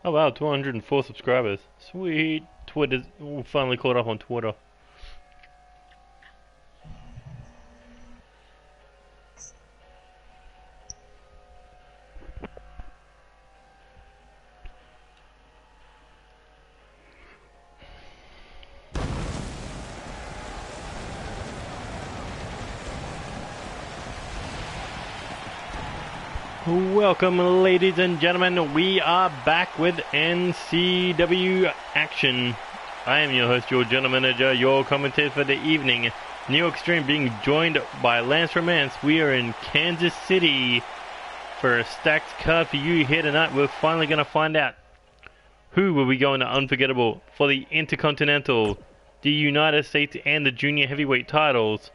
Oh wow, 204 subscribers. Sweet. Twitter finally caught up on Twitter. Welcome, ladies and gentlemen. We are back with NCW action. I am your host, your general manager, your commentator for the evening, New Extreme, being joined by Lance Romance. We are in Kansas City for a stacked card for you here tonight. We're finally going to find out who will be going to Unforgettable for the Intercontinental, the United States, and the Junior Heavyweight titles.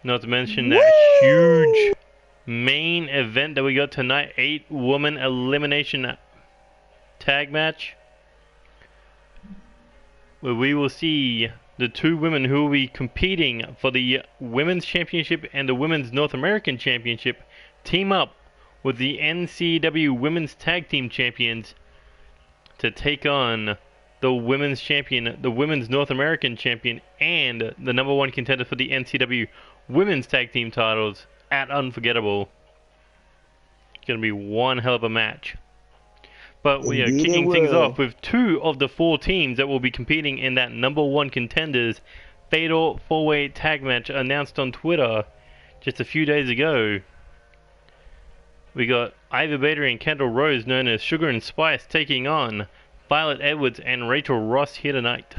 Not to mention that huge main event that we got tonight, 8-woman elimination tag match, where we will see the two women who will be competing for the Women's Championship and the Women's North American Championship team up with the NCW Women's Tag Team Champions to take on the Women's Champion, the Women's North American Champion, and the #1 contender for the NCW Women's Tag Team titles at Unforgettable. It's going to be one hell of a match. But we are kicking things off with 2 of the 4 teams that will be competing in that #1 contenders Fatal 4-Way Tag match announced on Twitter just a few days ago. We got Ivy Bader and Kendall Rose, known as Sugar and Spice, taking on Violet Edwards and Rachel Ross here tonight.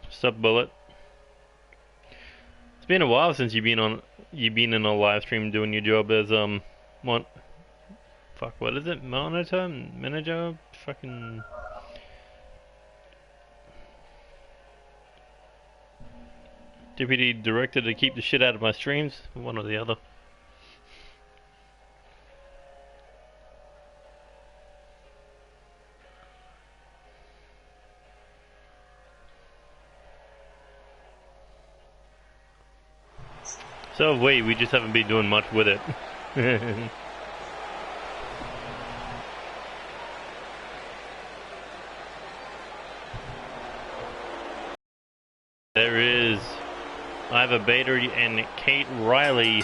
Sup, Bullet? It's been a while since you've been in a live stream doing your job as what is it? Manager? Fucking deputy director to keep the shit out of my streams? One or the other. So we just haven't been doing much with it. There is Ivy Bader and Kate Riley.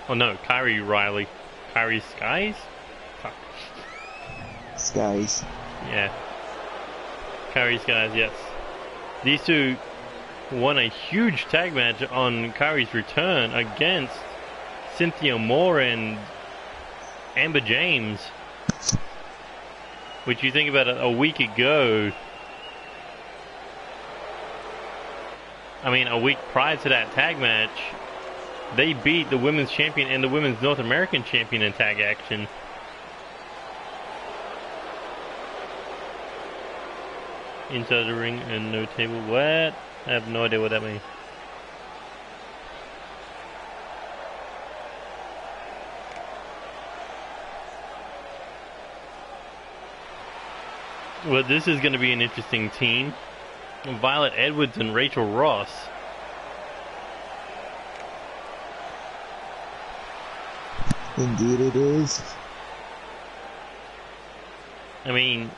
Oh no, Kyrie Riley. Kyrie Skies? Fuck. Skies. Yeah. Kyrie Skies, yes. These two won a huge tag match on Kyrie's return against Cynthia Moore and Amber James, which you think about it, a week ago, I mean a week prior to that tag match, they beat the Women's Champion and the Women's North American Champion in tag action. Inside the ring and no table. What? I have no idea what that means. Well, this is going to be an interesting team. Violet Edwards and Rachel Ross. Indeed it is. I mean,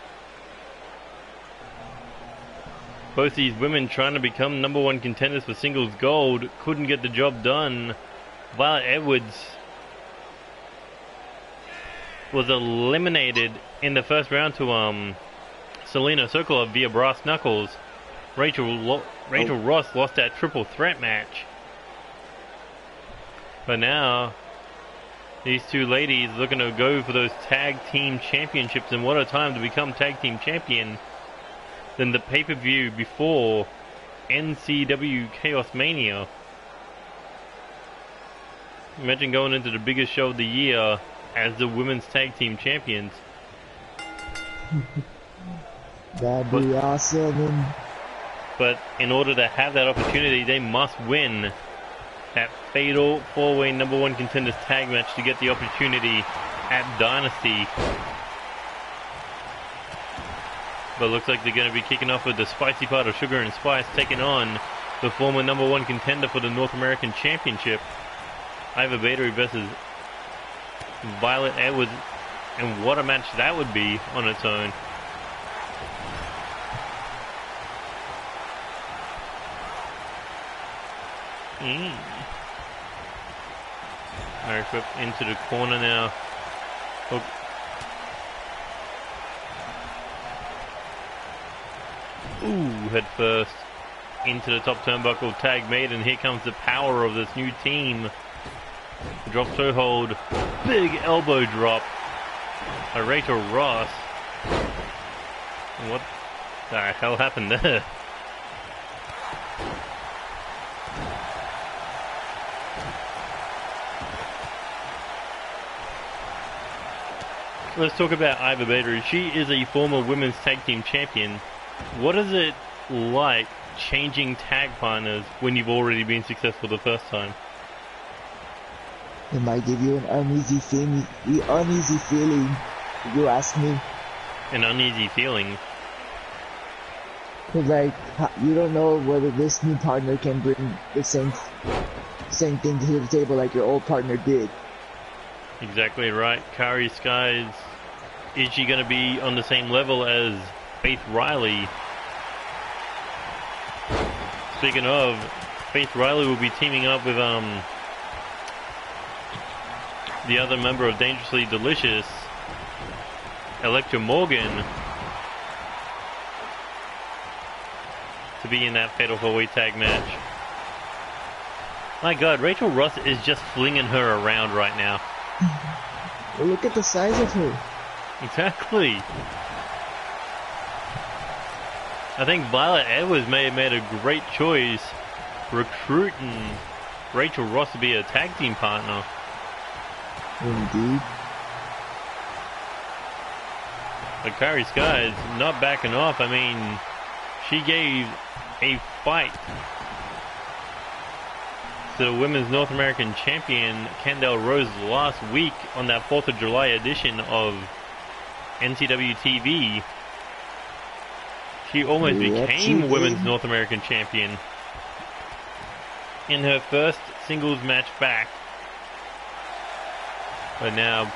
both these women trying to become #1 contenders for singles gold couldn't get the job done. Violet Edwards was eliminated in the first round to Selena Sokolov via brass knuckles. Rachel Ross lost that triple threat match. But now these two ladies looking to go for those tag team championships, and what a time to become tag team champion than the pay-per-view before NCW Chaos Mania. Imagine going into the biggest show of the year as the women's tag team champions. That'd be awesome. But in order to have that opportunity, they must win that fatal four-way #1 contenders tag match to get the opportunity at Dynasty. But looks like they're going to be kicking off with the spicy part of Sugar and Spice taking on the former #1 contender for the North American Championship, Iva Battery versus Violet Edwards. And what a match that would be on its own. Irish whip into the corner now. Hook. Ooh, head first into the top turnbuckle, tag made, and here comes the power of this new team. Drop toe hold, big elbow drop by Rachel Ross. What the hell happened there? Let's talk about Iva Bader. She is a former women's tag team champion. What is it like changing tag partners when you've already been successful the first time? It might give you an uneasy feeling, if you ask me. An uneasy feeling? Cause like, you don't know whether this new partner can bring the same thing to the table like your old partner did. Exactly right. Kari Skies, is she going to be on the same level as Faith Riley? Speaking of, Faith Riley will be teaming up with the other member of Dangerously Delicious, Electra Morgan, to be in that fatal four-way tag match. My God, Rachel Ross is just flinging her around right now. Well, look at the size of her. Exactly. I think Violet Edwards may have made a great choice recruiting Rachel Ross to be a tag team partner. Indeed. But Kari Skies not backing off. I mean, she gave a fight to the Women's North American Champion Candice Rose last week on that 4th of July edition of NCW TV. She almost became Women's North American Champion in her first singles match back. But now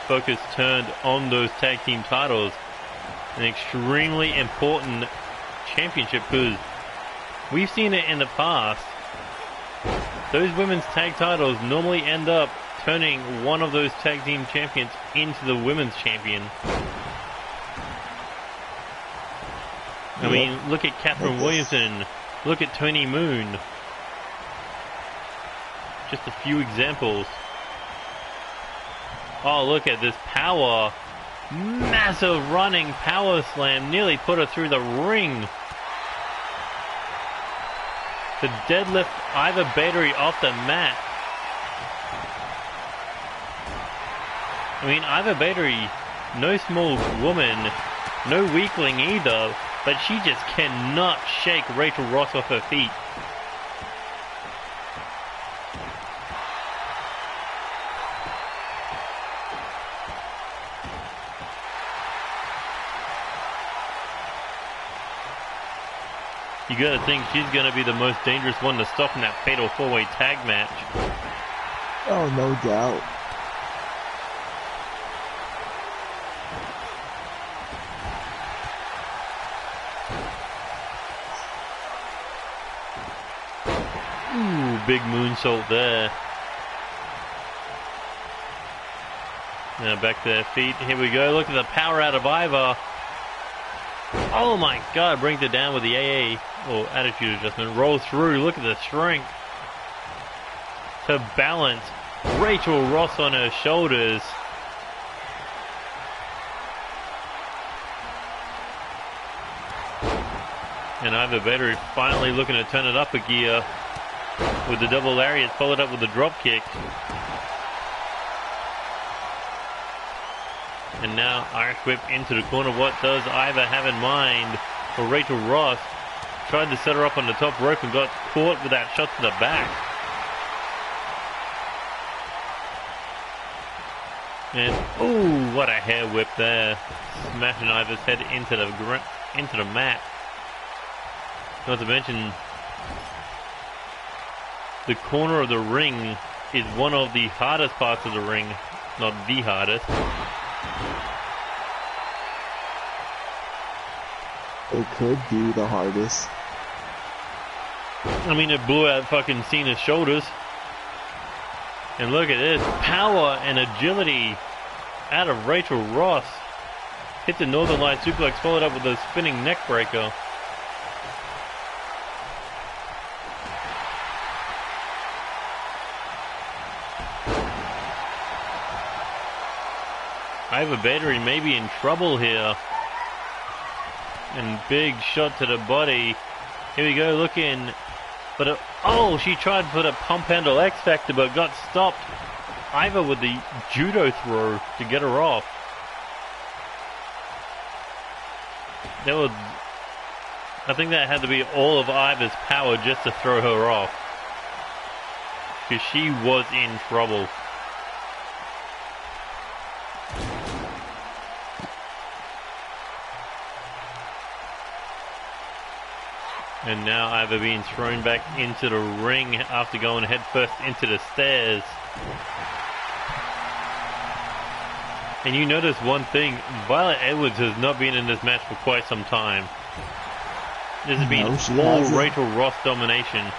focus turned on those tag team titles. An extremely important championship because we've seen it in the past. Those women's tag titles normally end up turning one of those tag team champions into the women's champion. I mean, look at Catherine Williamson. Look at Tony Moon. Just a few examples. Oh, look at this power. Massive running power slam. Nearly put her through the ring. To deadlift Iva Battery off the mat. I mean, Iva Battery, no small woman, no weakling either, but she just cannot shake Rachel Ross off her feet. You gotta think she's gonna be the most dangerous one to stop in that fatal four-way tag match. Oh, no doubt. Ooh, big moonsault there. Now back to their feet. Here we go. Look at the power out of Iva. Oh my God, brings it down with the AA, or attitude adjustment. Rolls through. Look at the strength to balance Rachel Ross on her shoulders. And Iva Battery finally looking to turn it up a gear with the double lariat, followed up with the drop kick. And now Irish whip into the corner. What does Iva have in mind for Rachel Ross? Tried to set her up on the top rope and got caught with that shot to the back. And ooh, what a hair whip there, smashing Iva's head into the mat. Not to mention, the corner of the ring is one of the hardest parts of the ring, not the hardest. It could be the hardest. I mean, it blew out fucking Cena's shoulders. And look at this, power and agility out of Rachel Ross. Hit the Northern Light suplex, followed up with a spinning neck breaker. Iva Battery may be in trouble here. And big shot to the body. Here we go, looking. But oh, she tried to put a pump handle X Factor, but got stopped. Iva with the judo throw to get her off. That was, I think that had to be all of Iva's power just to throw her off, because she was in trouble. And now Iva being thrown back into the ring after going headfirst into the stairs. And you notice one thing, Violet Edwards has not been in this match for quite some time. This has been all Rachel Ross domination.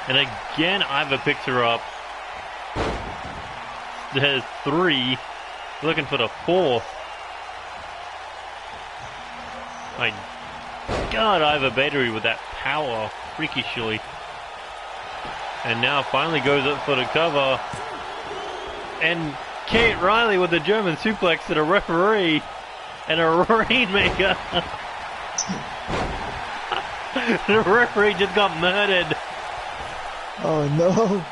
And again, Iva picks her up. There's 3, looking for the 4th. My God, Iva Battery with that power, freakishly. And now finally goes up for the cover. And Kate Riley with the German suplex to the referee. And a rainmaker. The referee just got murdered. Oh no.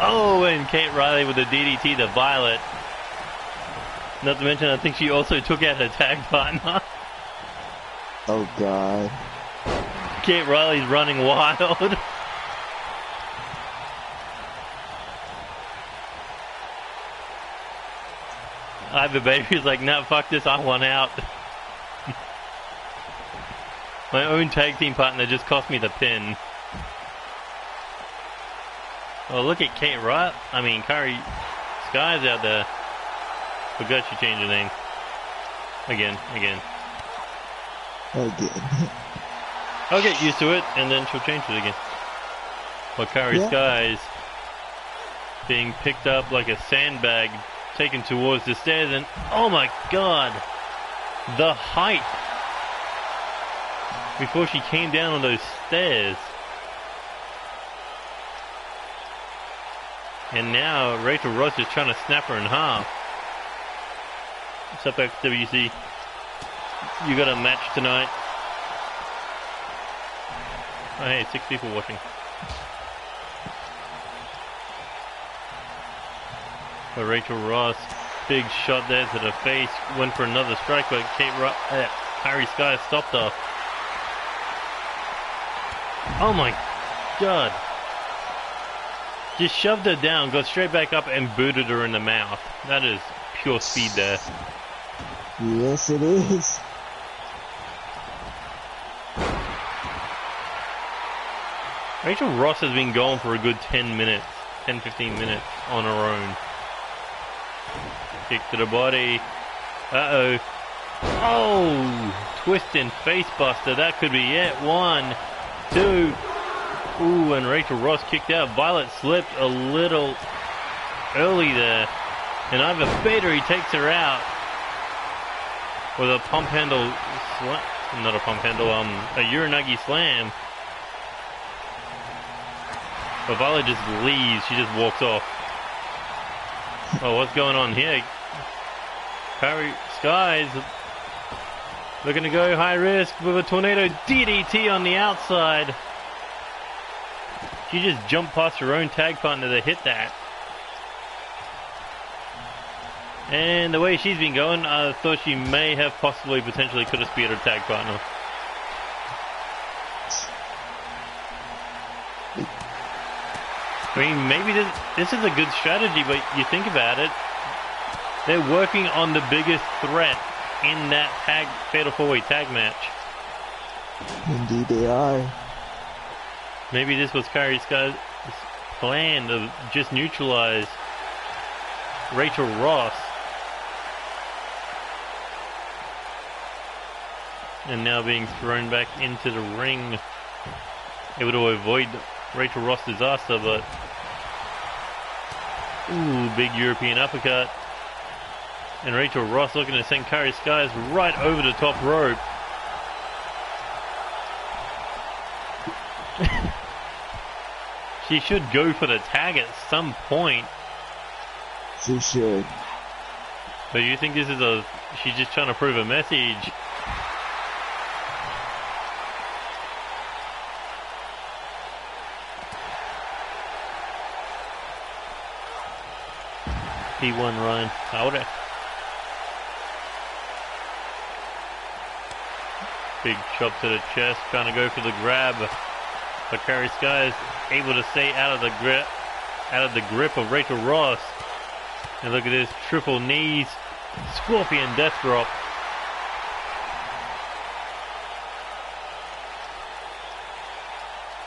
Oh, and Kate Riley with the DDT to Violet. Not to mention, I think she also took out her tag partner. Oh God. Kate Riley's running wild. Iva Battery's like, nah, fuck this, I want out. My own tag team partner just cost me the pin. Oh, look at Kate Riley. I mean, Kari Sky's out there. Forgot she changed her name. Again. I'll get used to it, and then she'll change it again. While Kari Sky's being picked up like a sandbag, taken towards the stairs, and oh my God, the height before she came down on those stairs. And now Rachel Ross is trying to snap her in half. What's up, XWC? You got a match tonight. Oh hey, 6 people watching. But Rachel Ross, big shot there to the face, went for another strike, but Kari Sky stopped her. Oh my God. Just shoved her down, got straight back up and booted her in the mouth. That is pure speed there. Yes, it is. Rachel Ross has been going for a good 10 minutes, 10-15 minutes on her own. Kick to the body. Uh-oh. Oh! Twist and face buster. That could be it. 1, 2. Ooh, and Rachel Ross kicked out. Violet slipped a little early there. And Iva Battery takes her out with a pump handle not a pump handle, a Uranagi slam. But Violet just leaves. She just walks off. Oh, what's going on here? Kari Sky's looking to go high risk with a tornado DDT on the outside. She just jumped past her own tag partner to hit that. And the way she's been going, I thought she may have potentially could have speared her tag partner. I mean, maybe this is a good strategy, but you think about it, they're working on the biggest threat in that fatal four-way tag match. Indeed they are. Maybe this was Kairi Sky's plan to just neutralize Rachel Ross. And now being thrown back into the ring, able to avoid Rachel Ross' disaster, but ooh, big European uppercut. And Rachel Ross looking to send Kairi Skies right over the top rope. She should go for the tag at some point. She should. But you think this is she's just trying to prove a message? P1 run. Big chop to the chest, trying to go for the grab. But Kairi Sky is able to stay out of the grip of Rachel Ross. And look at this, triple knees, scorpion death drop.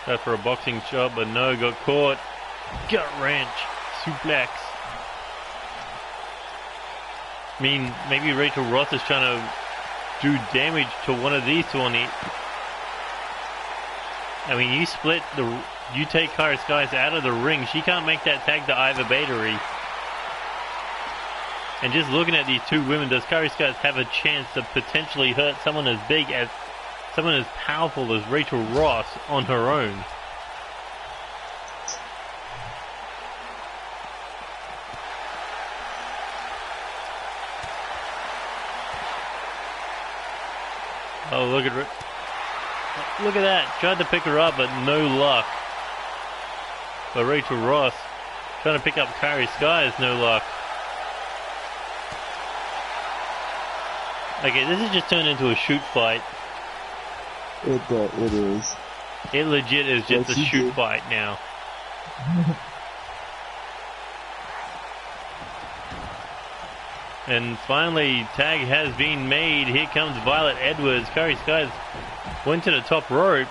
That's for a boxing chop, but no, got caught. Gut wrench, suplex. I mean, maybe Rachel Ross is trying to do damage to one of these two on the... I mean, you take Kairi Skies out of the ring. She can't make that tag to Iva Battery. And just looking at these two women, does Kairi Skies have a chance to potentially hurt someone as big as, someone as powerful as Rachel Ross on her own? Oh, look at that. Tried to pick her up, but no luck. But Rachel Ross trying to pick up Kairi Skies, no luck. Okay, this has just turned into a shoot fight. It is. It legit is just a shoot fight now. And finally, tag has been made. Here comes Violet Edwards. Kairi Skies went to the top rope.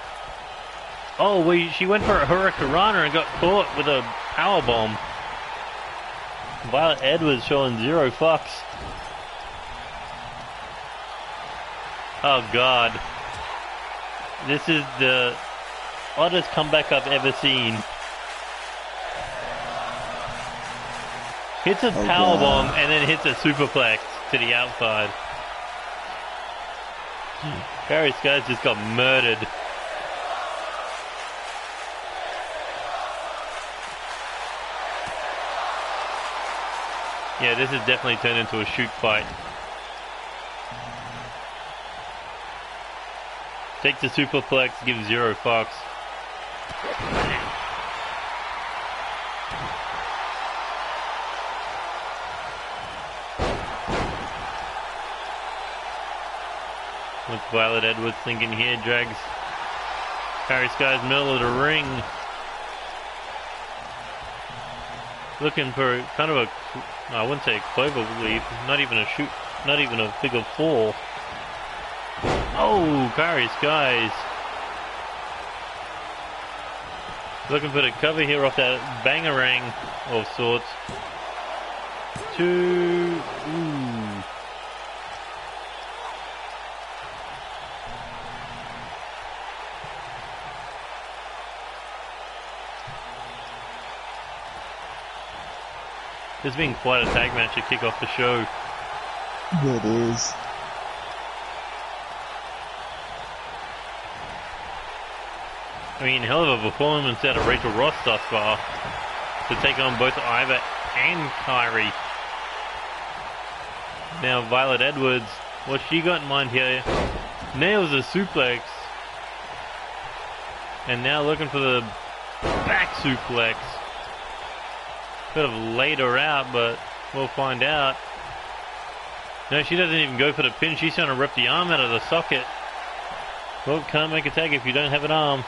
Oh, she went for a Hurricanrana and got caught with a powerbomb. Violet Edwards showing zero fucks. Oh God. This is the oddest comeback I've ever seen. Hits a powerbomb and then hits a superplex to the outside. Kairi Skies just got murdered. Yeah, this has definitely turned into a shoot fight. Takes the superplex, gives zero fucks. What's Violet Edwards thinking here? Drags Kairi Skies middle of the ring. Looking for kind of a, I wouldn't say a clover leap, not even a shoot, not even a figure four. Oh, Kairi Skies. Looking for the cover here off that bangarang of sorts. Ooh. This has been quite a tag match to kick off the show. It is. I mean, hell of a performance out of Rachel Ross thus far to take on both Iva and Kairi. Now Violet Edwards, what she got in mind here, nails a suplex. And now looking for the back suplex. Could have laid her out, but we'll find out. No, she doesn't even go for the pin. She's trying to rip the arm out of the socket. Well, can't make a tag if you don't have an arm.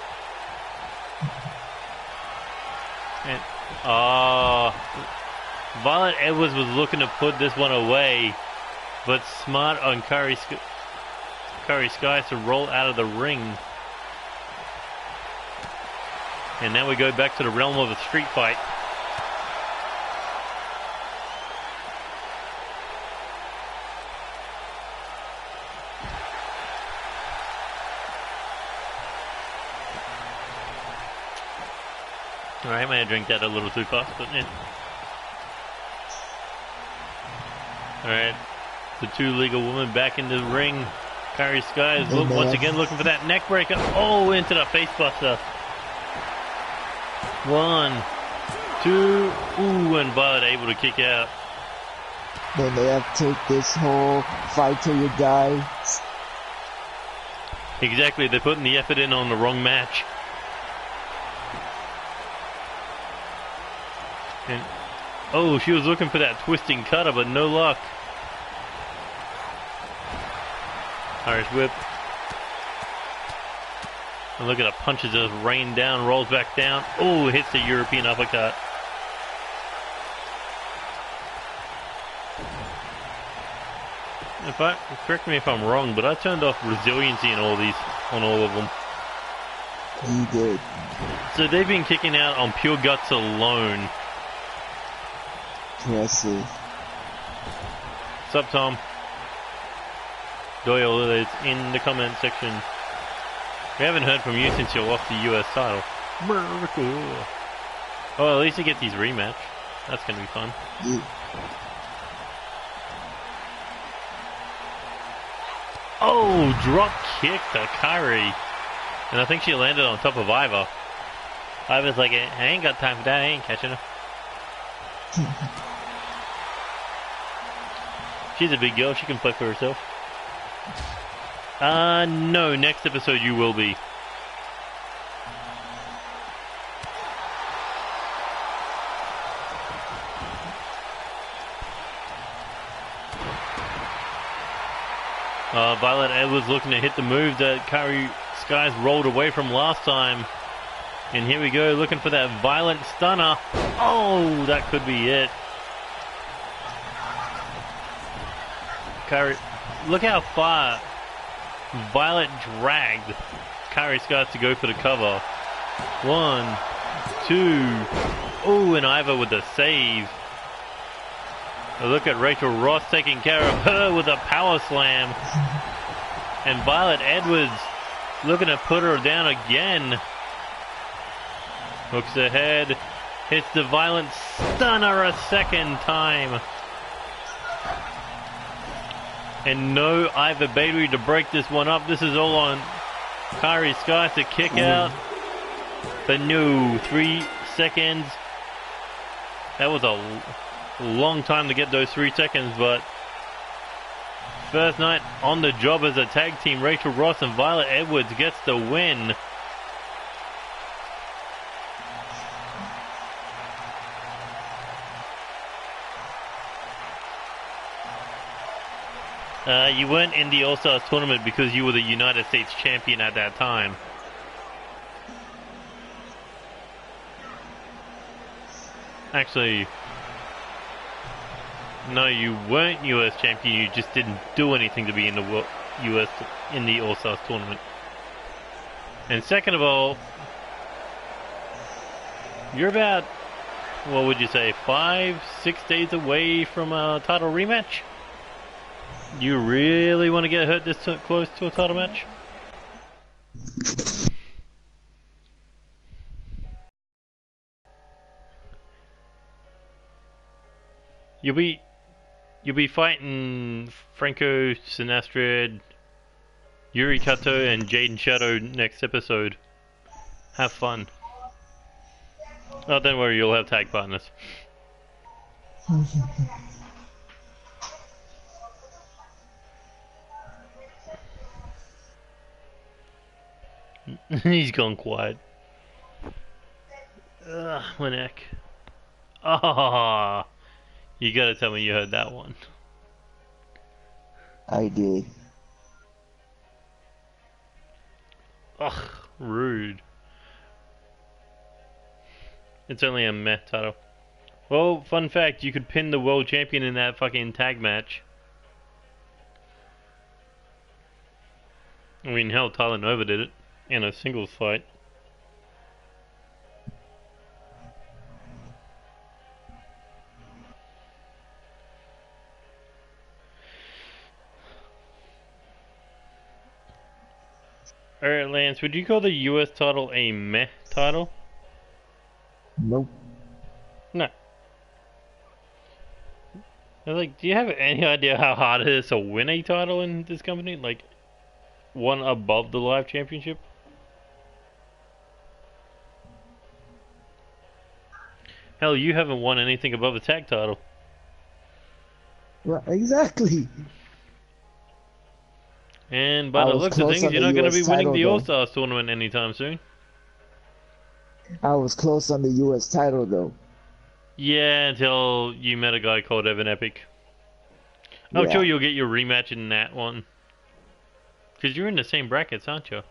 Violet Edwards was looking to put this one away, but smart on Kairi Skies to roll out of the ring. And now we go back to the realm of a street fight. Alright, I may have drank that a little too fast, but yeah. Alright, the two legal women back into the ring. Kairi Skies once again looking for that neck breaker. Oh, into the face buster. 1, 2, ooh, and Violet able to kick out. Then they have to take this whole fight till you die. Exactly, they're putting the effort in on the wrong match. And, oh, she was looking for that twisting cutter, but no luck. Irish whip. And look at the punches just rain down, rolls back down. Oh, hits the European uppercut. Correct me if I'm wrong, but I turned off resiliency in all these, on all of them. You did. So they've been kicking out on pure guts alone. Impressive. What's up, Tom? Doyle is in the comment section. We haven't heard from you since you lost the US title. Oh, at least you get these rematch. That's gonna be fun. Yeah. Oh, drop kick to Kairi. And I think she landed on top of Iva. Iva's like, I ain't got time for that, I ain't catching her. She's a big girl, she can play for herself. No, next episode you will be. Violet Edwards looking to hit the move that Kairi Skies rolled away from last time. And here we go, looking for that violent stunner. Oh, that could be it. Kairi, look how far Violet dragged Kairi Skies to go for the cover. 1, 2. Oh, and Iva with the save. A look at Rachel Ross taking care of her with a power slam. And Violet Edwards looking to put her down again. Hooks ahead. Hits the violent stunner a second time. And no Iva Bailey to break this one up. This is all on Kairi Skies to kick out. But no, 3 seconds. That was a long time to get those 3 seconds, but first night on the job as a tag team, Rachel Ross and Violet Edwards gets the win. You weren't in the All-Stars tournament because you were the United States champion at that time. Actually, no, you weren't US champion, you just didn't do anything to be in the US in the All-Stars tournament. And second of all, you're about, what would you say, 5-6 days away from a title rematch? You really want to get hurt this close to a title match? You'll be fighting Franco Sinestrid, Yuri Kato, and Jaden Shadow next episode. Have fun. Oh, don't worry, you'll have tag partners. He's gone quiet. Ugh, my neck. Ah, you gotta tell me you heard that one. I did. Ugh, rude. It's only a meh title. Well, fun fact, you could pin the world champion in that fucking tag match. I mean, hell, Tyler Nova did it in a singles fight. Alright, Lance, would you call the US title a meh title? Nope. No. I was like, do you have any idea how hard it is to win a title in this company? Like, one above the live championship? Hell, you haven't won anything above a tag title. Right, exactly. And by I the was looks of close things, on you're the not going to US be winning title, the though. All-Stars tournament anytime soon. I was close on the US title, though. Yeah, until you met a guy called Evan Epic. I'm Yeah. sure you'll get your rematch in that one. Because you're in the same brackets, aren't you?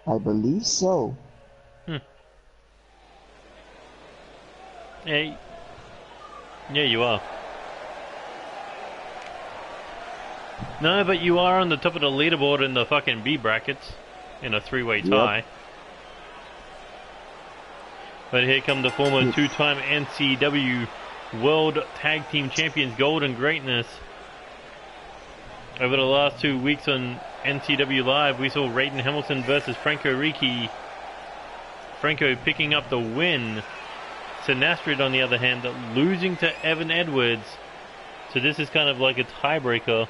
I believe so. Hey. Yeah, you are. No, but you are on the top of the leaderboard in the fucking B brackets. In a three-way tie. Yep. But here come the former two-time NCW World Tag Team Champions Golden Greatness. Over the last 2 weeks on NCW Live, we saw Raiden Hamilton versus Franco Ricci. Franco picking up the win. Sinastrid, on the other hand, losing to Evan Edwards. So this is kind of like a tiebreaker.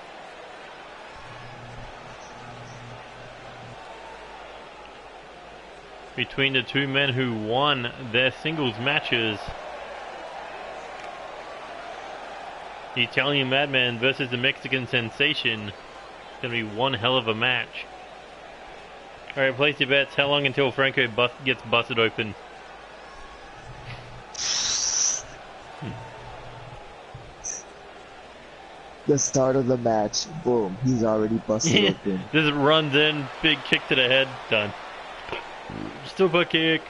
Between the two men who won their singles matches. The Italian Madman versus the Mexican Sensation. It's going to be one hell of a match. Alright, place your bets. How long until Franco gets busted open? The start of the match, boom, he's already busted open. Just runs in, big kick to the head, done. Super kick.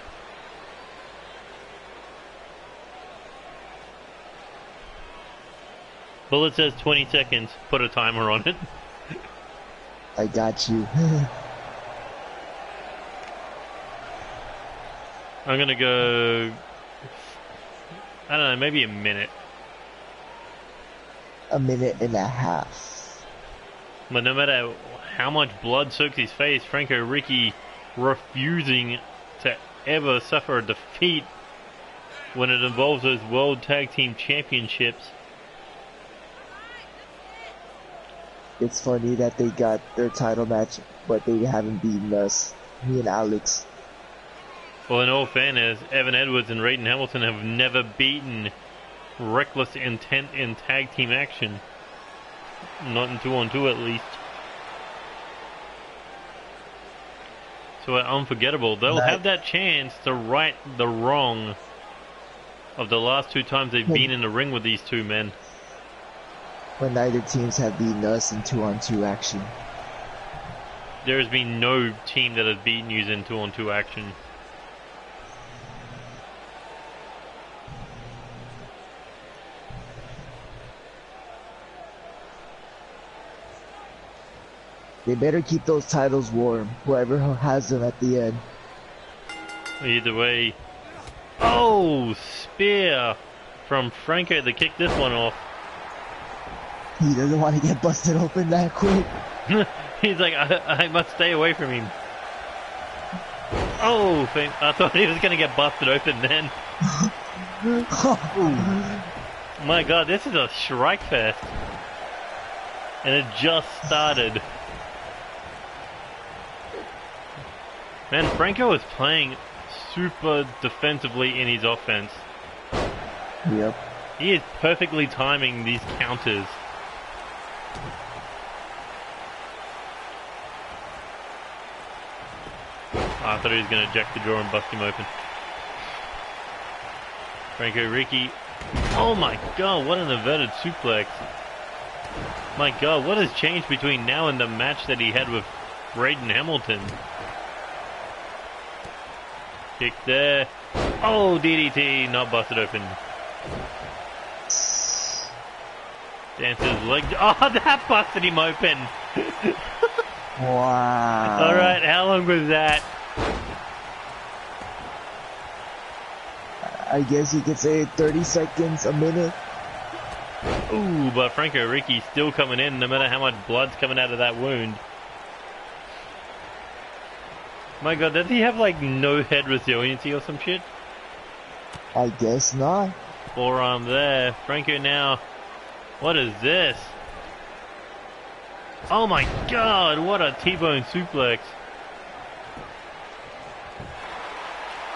Bullet says 20 seconds. Put a timer on it. I got you. I'm gonna go... I don't know, maybe a minute. A minute and a half. But no matter how much blood soaks his face, Franco Ricci refusing to ever suffer a defeat when it involves those World Tag Team Championships. It's funny that they got their title match, but they haven't beaten us. Me and Alex. Well, in all fairness, Evan Edwards and Raiden Hamilton have never beaten Reckless Intent in tag team action. Not in 2-on-2 at least. So unforgettable. They'll have that chance to right the wrong of the last 2 times they've been in the ring with these two men. When neither teams have beaten us in 2-on-2 action. There has been no team that has beaten you in 2-on-2 action. They better keep those titles warm, whoever has them at the end. Either way. Oh, spear from Franco to kick this one off. He doesn't want to get busted open that quick. He's like, I must stay away from him. Oh, I thought he was going to get busted open then. My god, this is a Shrike Fest. And it just started. Man, Franco is playing super defensively in his offense. Yep. He is perfectly timing these counters. I thought he was going to jack the draw and bust him open. Franco Ricci. Oh my god, what an inverted suplex. My god, what has changed between now and the match that he had with Raiden Hamilton? Kick there. Oh, DDT, not busted open. Dancer's leg. Oh, that busted him open. Wow. Alright, how long was that? I guess you could say 30 seconds, a minute. Ooh, but Franco Ricci's still coming in no matter how much blood's coming out of that wound. My god, does he have like no head resiliency or some shit? I guess not. Forearm there. Franco now. What is this? Oh my god, what a T-bone suplex.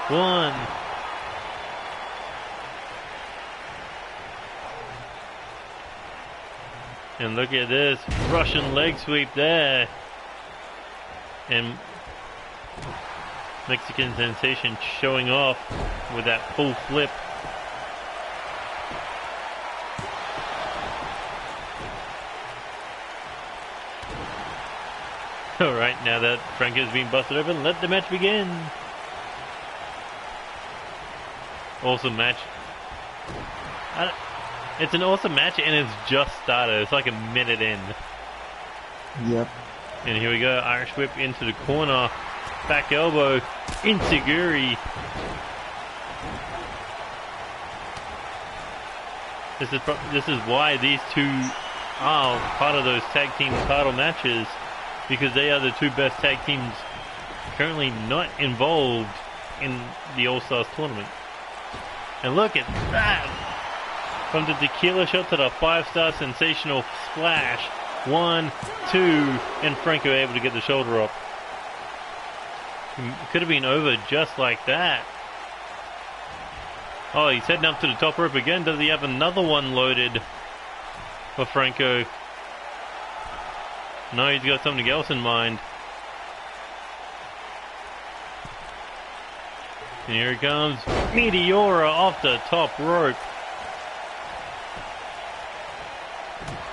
One. And look at this. Russian leg sweep there. And Mexican Sensation showing off with that full flip. Alright, now that Franco's been busted open, let the match begin. Awesome match. It's an awesome match and it's just started. It's like a minute in. Yep. And here we go, Irish whip into the corner. Back elbow, Insiguri. This is why these two are part of those tag team title matches, because they are the two best tag teams currently not involved in the All-Stars tournament. And look at that! From the tequila shot to the 5-star sensational splash. 1, 2, and Franco able to get the shoulder up. Could have been over just like that. Oh, he's heading up to the top rope again. Does he have another one loaded for Franco? No, he's got something else in mind. And here it comes. Meteora off the top rope.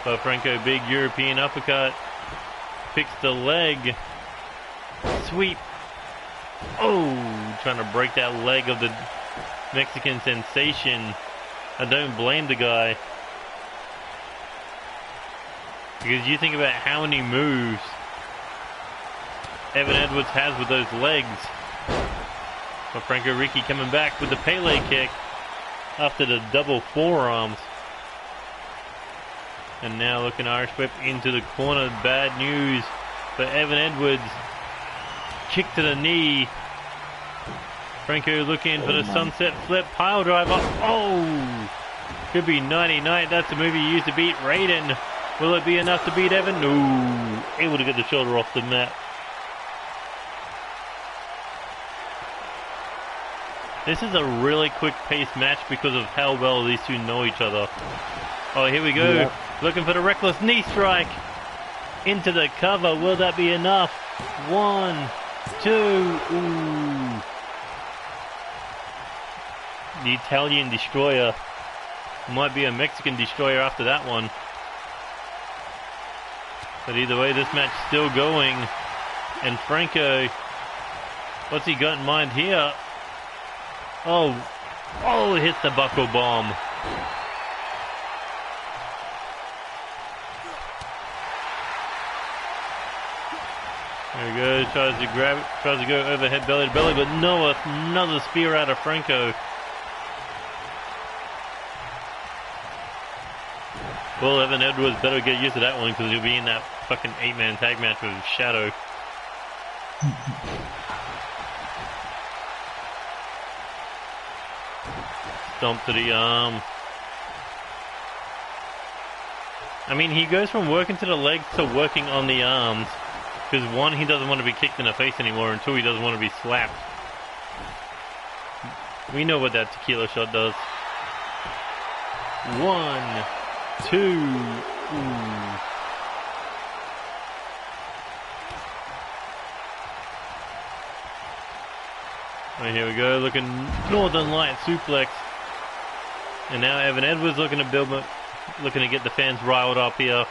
But Franco, big European uppercut. Picks the leg. Sweep. Oh, trying to break that leg of the Mexican Sensation. I don't blame the guy. Because you think about how many moves Evan Edwards has with those legs. But Franco Ricci coming back with the Pele kick after the double forearms. And now looking Irish whip into the corner. Bad news for Evan Edwards. Kick to the knee. Franco looking for the sunset flip. Pile driver. Oh! Could be 99. That's the move he used to beat Raiden. Will it be enough to beat Evan? No. Able to get the shoulder off the mat. This is a really quick paced match because of how well these two know each other. Oh, here we go. Yep. Looking for the reckless knee strike. Into the cover. Will that be enough? 1, 2. Ooh. The Italian Destroyer. Might be a Mexican Destroyer after that one. But either way, this match still going. And Franco, what's he got in mind here? Oh, it hits the buckle bomb. There he goes, tries to grab it, tries to go overhead belly to belly, but no, another spear out of Franco. Well, Evan Edwards better get used to that one because he'll be in that fucking 8-man tag match with Shadow. Stomp to the arm. I mean, he goes from working to the legs to working on the arms. Because 1, he doesn't want to be kicked in the face anymore, and 2, he doesn't want to be slapped. We know what that tequila shot does. 1, 2. Ooh. Right, here we go, looking Northern Light suplex. And now Evan Edwards looking to get the fans riled up here.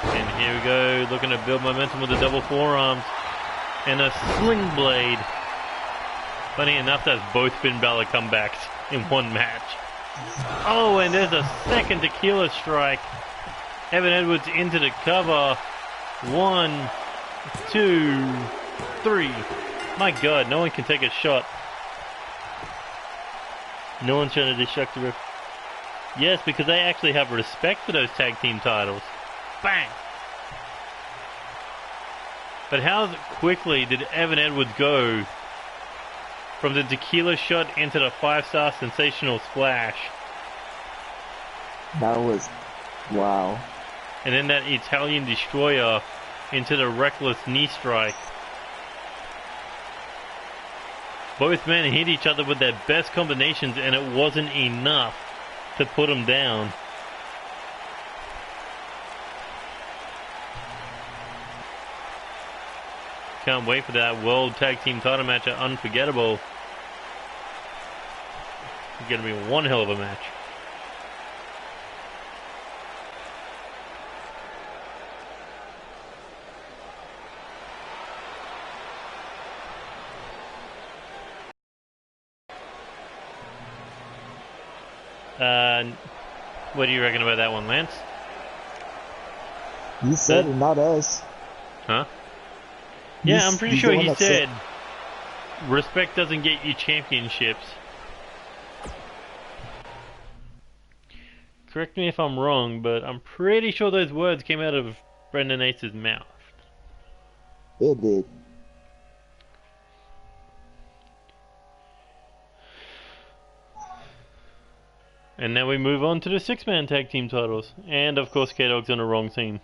And here we go, looking to build momentum with the double forearms. and a sling blade. Funny enough, that's both Finn Balor comebacks in one match. Oh, and there's a second tequila strike. Evan Edwards into the cover. 1, 2, 3. My God, no one can take a shot. No one's trying to distract the ref. Yes, because they actually have respect for those tag team titles. Bang! But how quickly did Evan Edwards go from the tequila shot into the 5-star sensational splash? That was... wow. And then that Italian destroyer into the reckless knee strike. Both men hit each other with their best combinations, and it wasn't enough to put them down. Can't wait for that World Tag Team title match at Unforgettable. It's going to be one hell of a match. What do you reckon about that one, Lance? You said it, not us. Huh? Yeah, I'm pretty sure he said respect doesn't get you championships. Correct me if I'm wrong, but I'm pretty sure those words came out of Brendan Ace's mouth. It did. And now we move on to the 6-man tag team titles. And of course K-Dog's on the wrong team.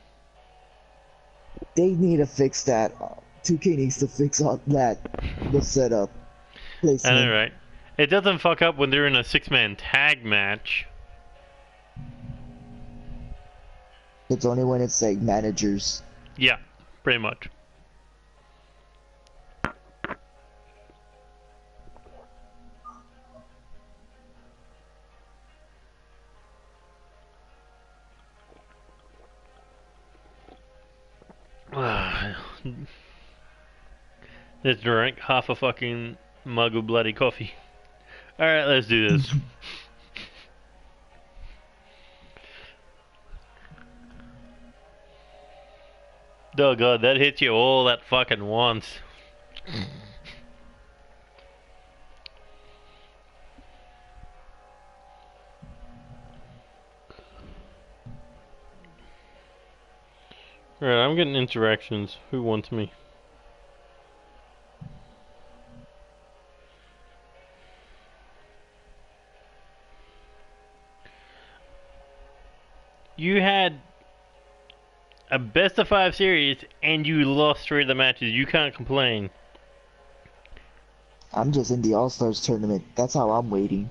They need to fix that. 2K needs to fix all that. The setup. Placement. I know, right? It doesn't fuck up when they're in a 6-man tag match. It's only when it's like managers. Yeah, pretty much. Just drank half a fucking mug of bloody coffee. Alright, let's do this. Oh God, that hits you all at fucking once. Alright, I'm getting interactions. Who wants me? You had a best of 5 series and you lost 3 of the matches. You can't complain. I'm just in the All-Stars tournament. That's how I'm waiting.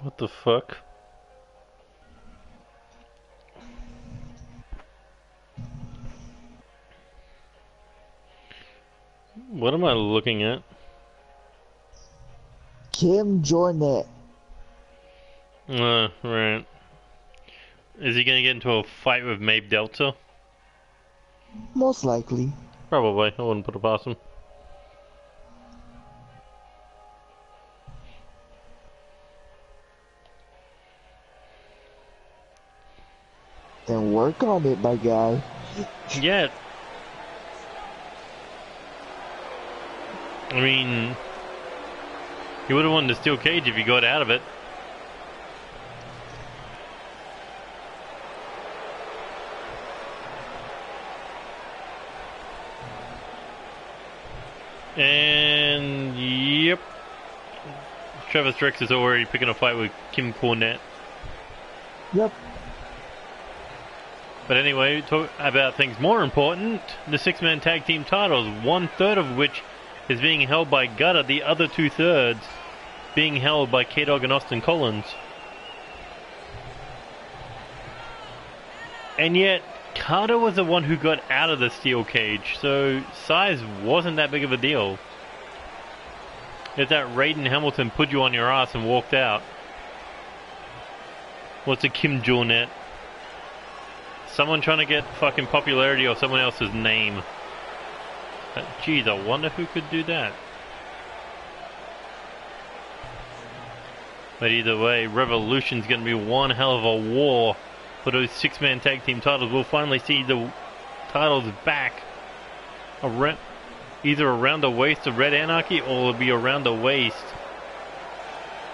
What the fuck? What am I looking at? Kim Jornet. Right. Is he gonna get into a fight with Mabe Delta? Most likely. Probably. I wouldn't put it past him. Then work on it, my guy. Yeah. I mean, he would have won the steel cage if he got out of it. And yep, Travis Rex is already picking a fight with Kim Cornette. Yep. But anyway, talk about things more important. The 6-man tag team titles, 1/3 of which is being held by Gutter, the other 2/3 being held by K-Dog and Austin Collins. And yet, Carter was the one who got out of the steel cage, so size wasn't that big of a deal. It's that Raiden Hamilton put you on your ass and walked out. What's a Kim Jornet? Someone trying to get fucking popularity or someone else's name. Geez, I wonder who could do that. But either way, Revolution's going to be one hell of a war for those 6-man tag team titles. We'll finally see the titles back around, either around the waist of Red Anarchy or it'll be around the waist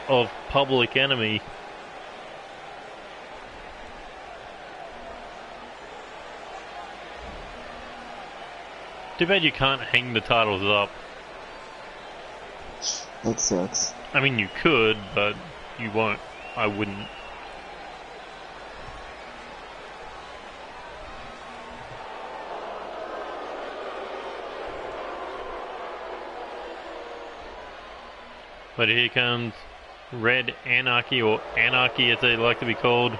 of Public Enemy. Too bad you can't hang the titles up. That sucks. I mean, you could, but you won't. I wouldn't. But here comes Red Anarchy, or Anarchy as they like to be called.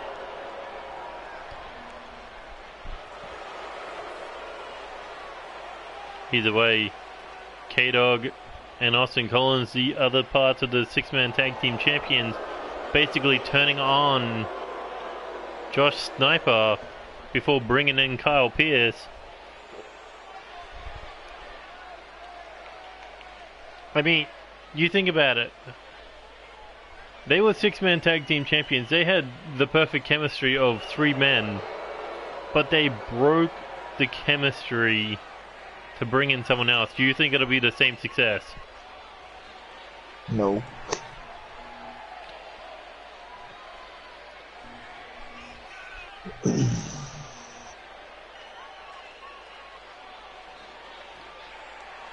Either way, K-Dog and Austin Collins, the other parts of the 6-man tag team champions, basically turning on Josh Sniper before bringing in Kyle Pierce. I mean, you think about it. They were 6-man tag team champions. They had the perfect chemistry of 3 men, but they broke the chemistry to bring in someone else. Do you think it'll be the same success? No.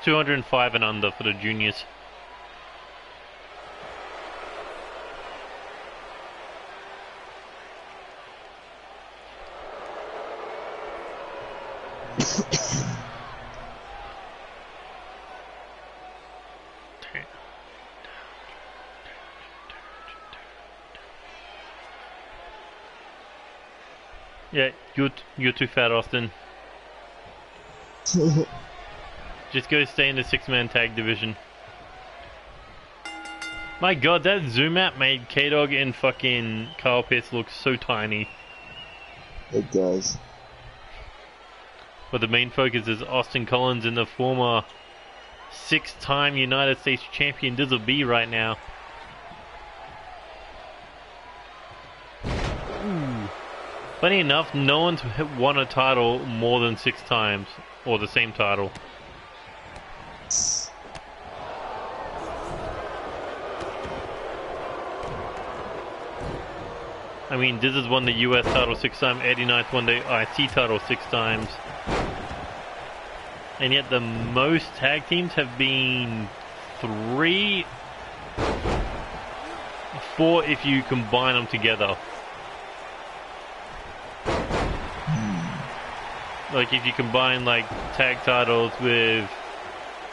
$205 and under for the juniors. Yeah, you're too fat, Austin. Just go stay in the 6-man tag division. My god, that zoom out made K-Dog and fucking Kyle Pierce look so tiny. It does. But the main focus is Austin Collins and the former 6-time United States champion Dizzle B right now. Funny enough, no one's won a title more than 6 times, or the same title. I mean, Diz has won the US title 6 times, Eddie Knight's won the IC title 6 times. And yet the most tag teams have been 3, 4 if you combine them together. Like if you combine like tag titles with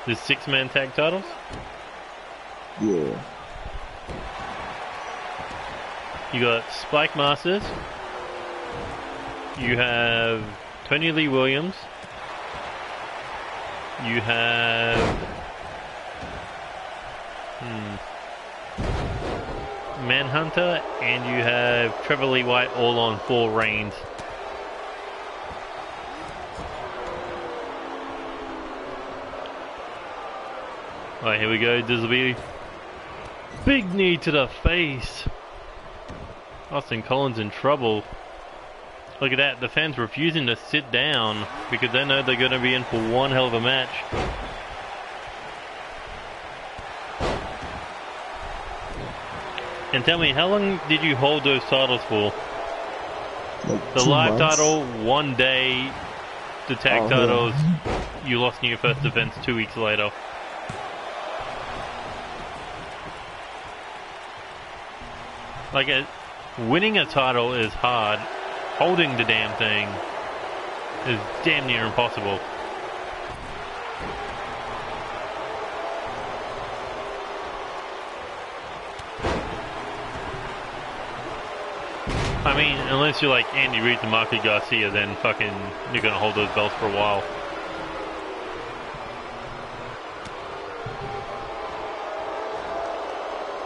the 6-man tag titles? Yeah. You got Spike Masters. You have Tony Lee Williams. You have Manhunter, and you have Trevor Lee White all on 4 reigns. Alright, here we go. This will be big knee to the face. Austin Collins in trouble. Look at that. The fans refusing to sit down because they know they're going to be in for one hell of a match. And tell me, how long did you hold those titles for? Like The 2 live months. title, 1 day. The tag titles, you lost in your first defense 2 weeks later. Like, winning a title is hard. Holding the damn thing is damn near impossible. I mean, unless you're like Andy Reid and Marco Garcia, then fucking you're gonna hold those belts for a while.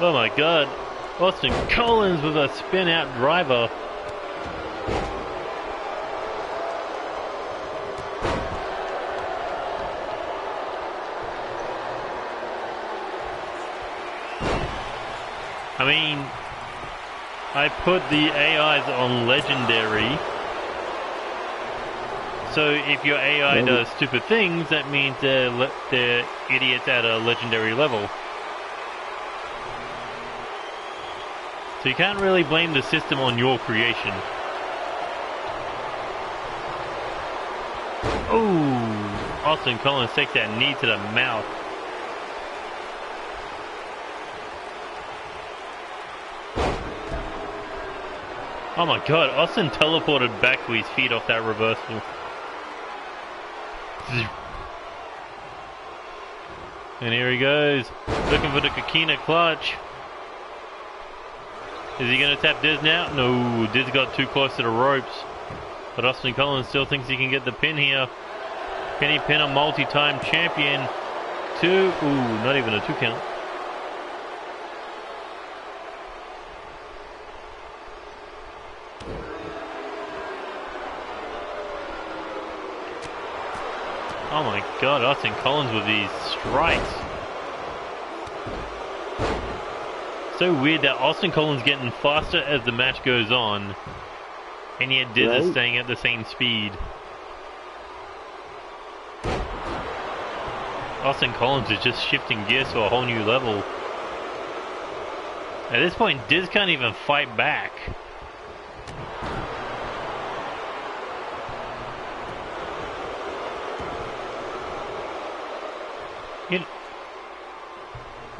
Oh my god. Austin Collins with a spin out driver. I mean, I put the AIs on legendary. So if your AI does stupid things, that means they're idiots at a legendary level. So you can't really blame the system on your creation. Oh, Austin Collins takes that knee to the mouth. Oh my god, Austin teleported back to his feet off that reversal. And here he goes, looking for the Kakina clutch. Is he going to tap Diz now? No, Diz got too close to the ropes. But Austin Collins still thinks he can get the pin here. Can he pin a multi-time champion? Not even a 2 count. Oh my god, Austin Collins with these strikes. So weird that Austin Collins getting faster as the match goes on, and yet Diz is staying at the same speed. Austin Collins is just shifting gears to a whole new level. At this point, Diz can't even fight back.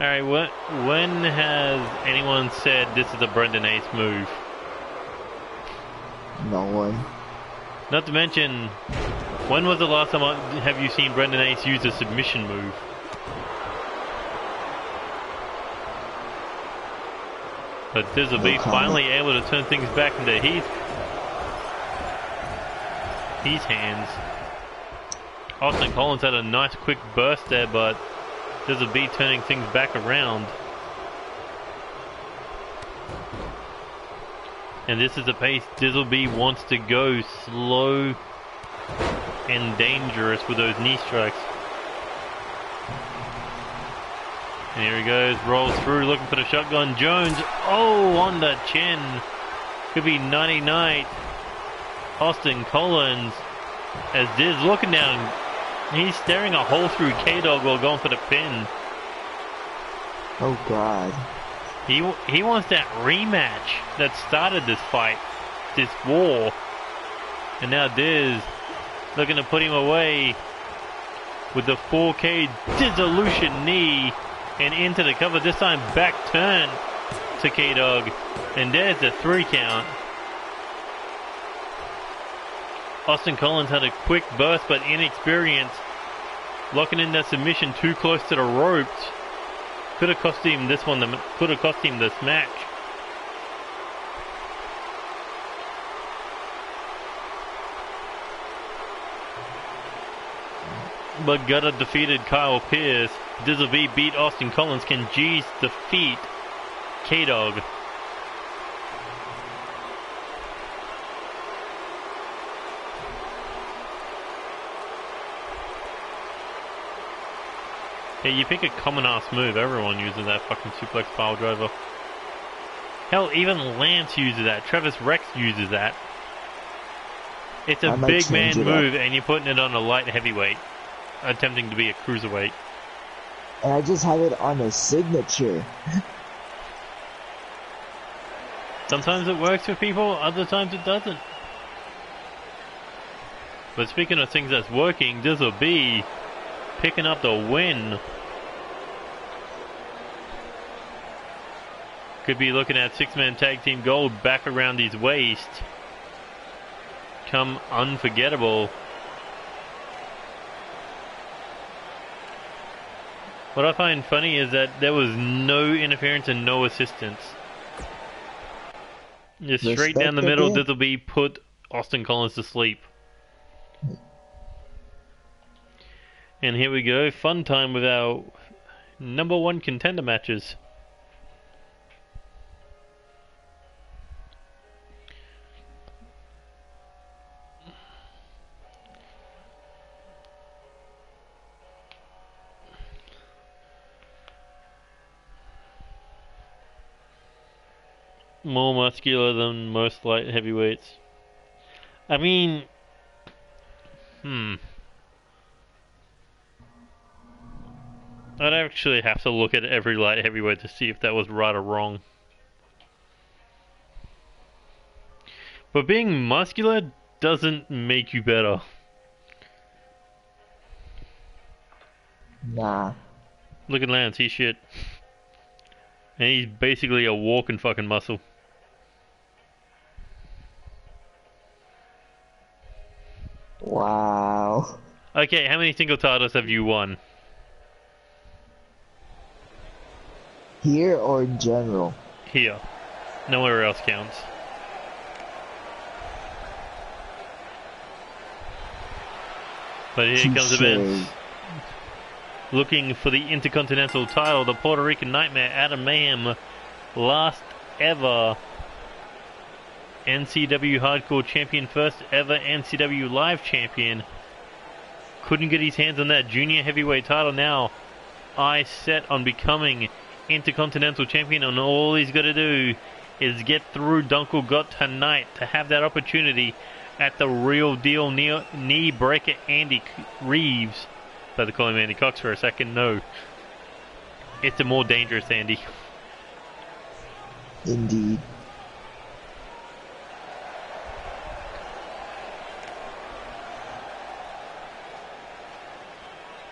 Alright, when has anyone said this is a Brendan Ace move? No one. Not to mention, when was the last time have you seen Brendan Ace use a submission move? But Diz will be finally able to turn things back into his hands. Austin Collins had a nice quick burst there, but Diz will be turning things back around. And this is the pace Dizzle B wants to go, slow and dangerous with those knee strikes. And here he goes, rolls through, looking for the shotgun. Jones, oh, on the chin. Could be 99. Austin Collins, as Diz looking down, he's staring a hole through K-Dog while going for the pin. Oh god. He wants that rematch that started this fight, this war. And now Diz looking to put him away with the 4K dissolution knee and into the cover. This time back turn to K-Dog. And there's the 3 count. Austin Collins had a quick burst but inexperienced. Locking in that submission too close to the ropes. Could have cost him this one. Could have cost him this match. But Gutter defeated Kyle Pierce. Dizzle B beat Austin Collins. Can G's defeat K-Dog? Yeah, you pick a common ass move, everyone uses that fucking suplex pile driver. Hell, even Lance uses that. Travis Rex uses that. It's a big man move and you're putting it on a light heavyweight, attempting to be a cruiserweight. And I just have it on a signature. Sometimes it works for people, other times it doesn't. But speaking of things that's working, Dizzle B picking up the win. Could be looking at 6-man tag team gold back around his waist. Come unforgettable. What I find funny is that there was no interference and no assistance. Just straight down the middle, Dizzle B put Austin Collins to sleep. And here we go, fun time with our #1 contender matches. more muscular than most light heavyweights. I mean, I'd actually have to look at every light heavyweight to see if that was right or wrong. But being muscular doesn't make you better. Nah. Look at Lance, he's shit. And he's basically a walking fucking muscle. Wow. Okay, how many single titles have you won? Here or in general? Here. Nowhere else counts. But here comes Vince. Looking for the Intercontinental title, the Puerto Rican Nightmare, Adam Mayhem, last ever NCW Hardcore Champion, first ever NCW Live Champion. Couldn't get his hands on that Junior Heavyweight title. Now, eyes set on becoming Intercontinental Champion, and all he's got to do is get through Dunkel Gott tonight to have that opportunity at the Real Deal knee breaker Andy Reeves. Better call him Andy Cox for a second. No, it's a more dangerous Andy. Indeed.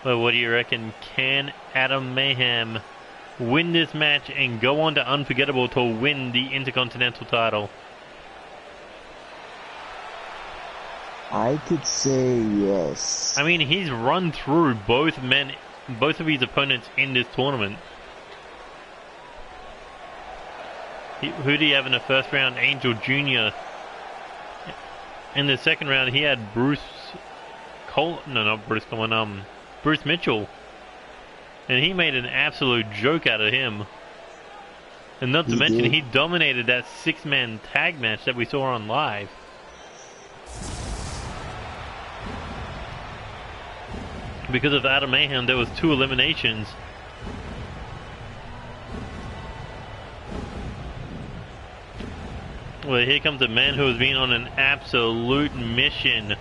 Well, what do you reckon? Can Adam Mayhem win this match and go on to Unforgettable to win the Intercontinental title? I could say yes. I mean, he's run through both of his opponents in this tournament. Who do you have in the first round? Angel Jr. In the second round, he had Bruce Mitchell. And he made an absolute joke out of him. And not to mention, he dominated that 6-man tag match that we saw on live. Because of Adam Mayhem, there was 2 eliminations. Well, here comes a man who has been on an absolute mission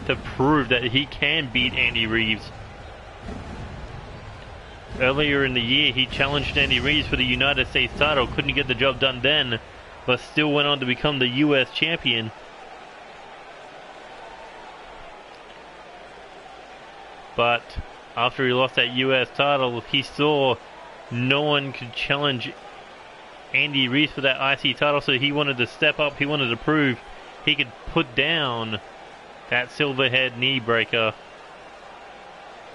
to prove that he can beat Andy Reeves. Earlier in the year, he challenged Andy Reeves for the United States title, couldn't get the job done then, but still went on to become the US champion. But after he lost that US title, he saw no one could challenge Andy Reeves for that IC title, so he wanted to step up. He wanted to prove he could put down that Silverhead knee breaker.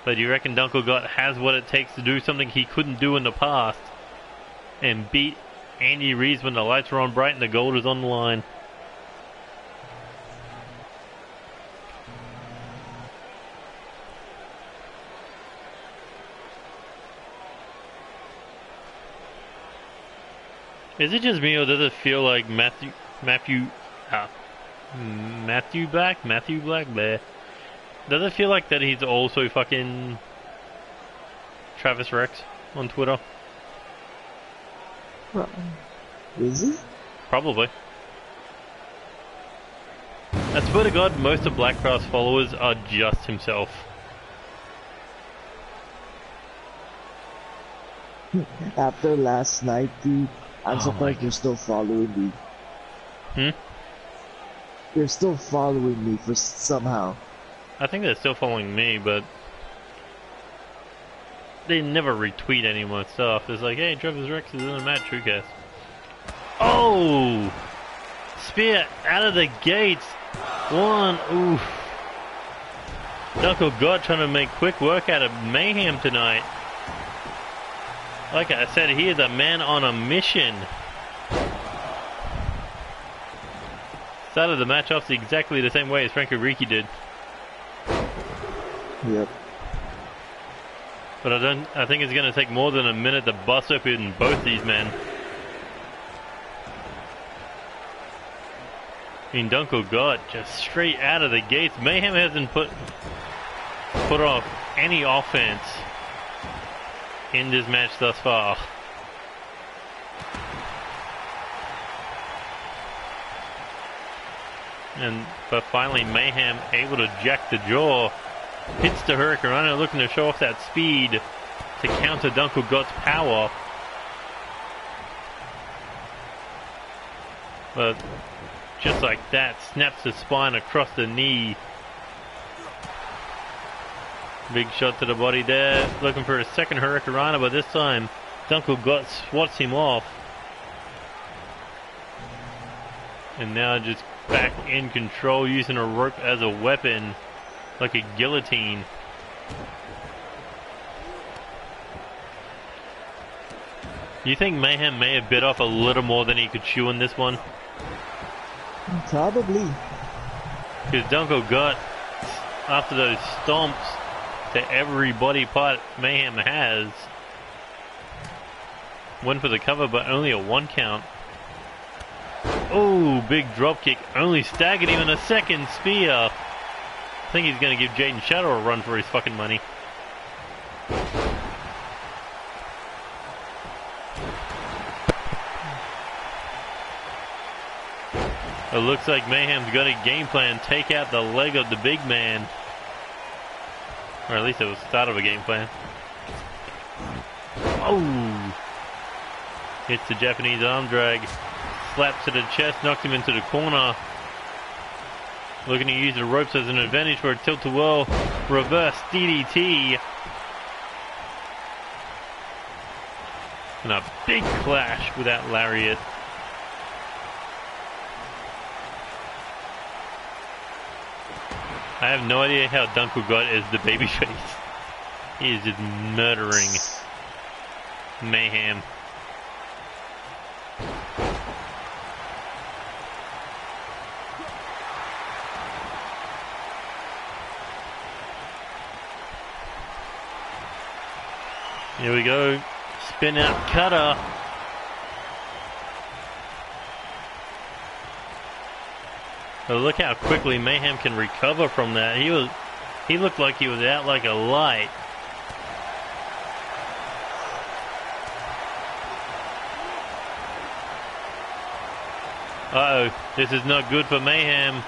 But do you reckon Dunkel Gott has what it takes to do something he couldn't do in the past and beat Andy Reeves when the lights are on bright and the gold is on the line? Is it just me, or does it feel like Matthew Black? Bleh. Does it feel like that he's also fucking Travis Rex on Twitter? Is he? Probably. I swear to God, most of Blackcroft's followers are just himself. After last night, dude, I'm surprised you're still following me. You're still following me for somehow. I think they're still following me, but they never retweet any of my stuff. It's like, hey, Travis Rex is in a match, who cares? Oh! Spear out of the gates. One, oof. Dunkel Gott trying to make quick work out of Mayhem tonight. Like I said, he is a man on a mission. Started the match off exactly the same way as Franco Ricci did. Yep. But I think it's going to take more than a minute to bust open both these men. In Dunkel Gott, just straight out of the gates. Mayhem hasn't put off any offense in this match thus far. But finally Mayhem able to jack the jaw. Hits the Hurricanrana, looking to show off that speed to counter Dunkel Gott's power. But just like that, snaps the spine across the knee. Big shot to the body there, looking for a second Hurricanrana, but this time Dunkel Gott swats him off. And now just back in control, using a rope as a weapon, like a guillotine. You think Mayhem may have bit off a little more than he could chew in this one? Probably. Because Dunkel Gott, after those stomps to every body part Mayhem has, went for the cover, but only a 1 count. Oh, big drop kick, only staggered him in a second spear. I think he's going to give Jaden Shadow a run for his fucking money. It looks like Mayhem's got a game plan. Take out the leg of the big man. Or at least it was the start of a game plan. Oh! Hits the Japanese arm drag. Slaps to the chest, knocks him into the corner. Looking to use the ropes as an advantage for a tilt-a-whirl. Reverse DDT. And a big clash with that lariat. I have no idea how Dunkel Gott is the babyface. He is just murdering Mayhem. Here we go. Spin out cutter. But look how quickly Mayhem can recover from that. He looked like he was out like a light. Uh-oh, this is not good for Mayhem.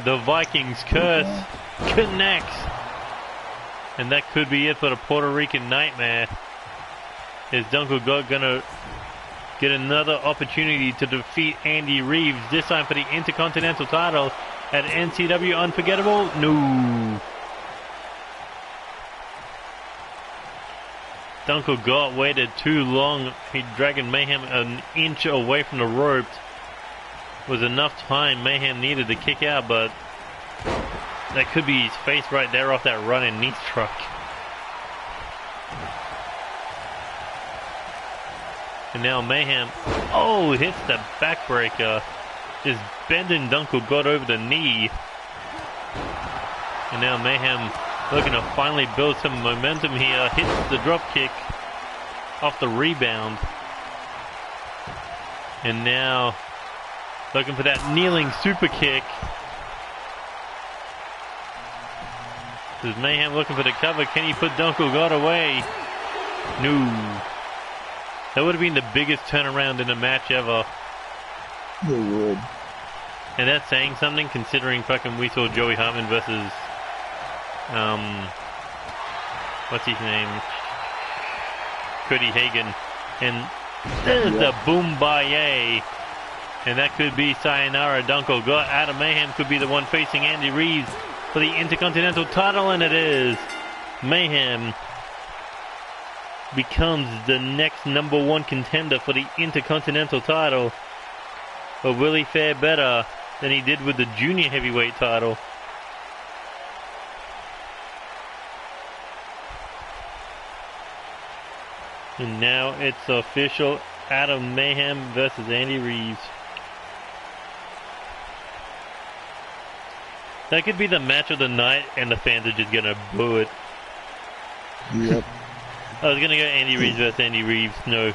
The Vikings curse connects. And that could be it for the Puerto Rican Nightmare. Is Dunkel Gott gonna get another opportunity to defeat Andy Reeves, this time for the Intercontinental title at NCW Unforgettable? No. Dunkel Gott waited too long. He dragged Mayhem an inch away from the ropes. Was enough time Mayhem needed to kick out, but that could be his face right there off that running knee struck. And now Mayhem, oh, hits the backbreaker. Just bending Dunkel Gott over the knee. And now Mayhem looking to finally build some momentum here. Hits the drop kick off the rebound. And now looking for that kneeling super kick. Is Mayhem looking for the cover? Can he put Dunkel Gott away? No. That would have been the biggest turnaround in a match ever. It would. And that's saying something, considering fucking we saw Joey Hartman versus what's his name? Cody Hagan. And there's the Boom-Ba-Ye. And that could be Sayonara. Dunkel Gott. Adam Mayhem could be the one facing Andy Reeves for the Intercontinental title, and it is. Mayhem becomes the next #1 contender for the Intercontinental title. But will he fare better than he did with the junior heavyweight title? And now it's official. Adam Mayhem versus Andy Reeves. That could be the match of the night, and the fans are just gonna boo it. Yep. I was gonna go Andy Reeves versus Andy Reeves. No.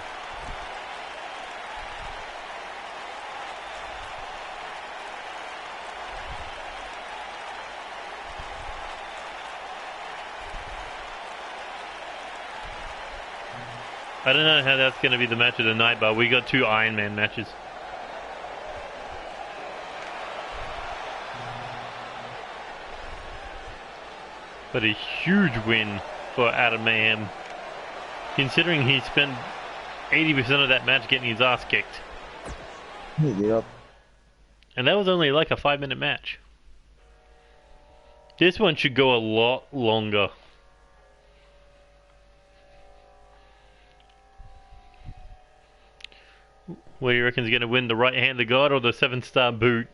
I don't know how that's gonna be the match of the night, but we got 2 Iron Man matches. But a huge win for Adam Mayhem, considering he spent 80% of that match getting his ass kicked. Yep. And that was only like a 5-minute match. This one should go a lot longer. What do you reckon is going to win, the right hand of God or the 7-star boot?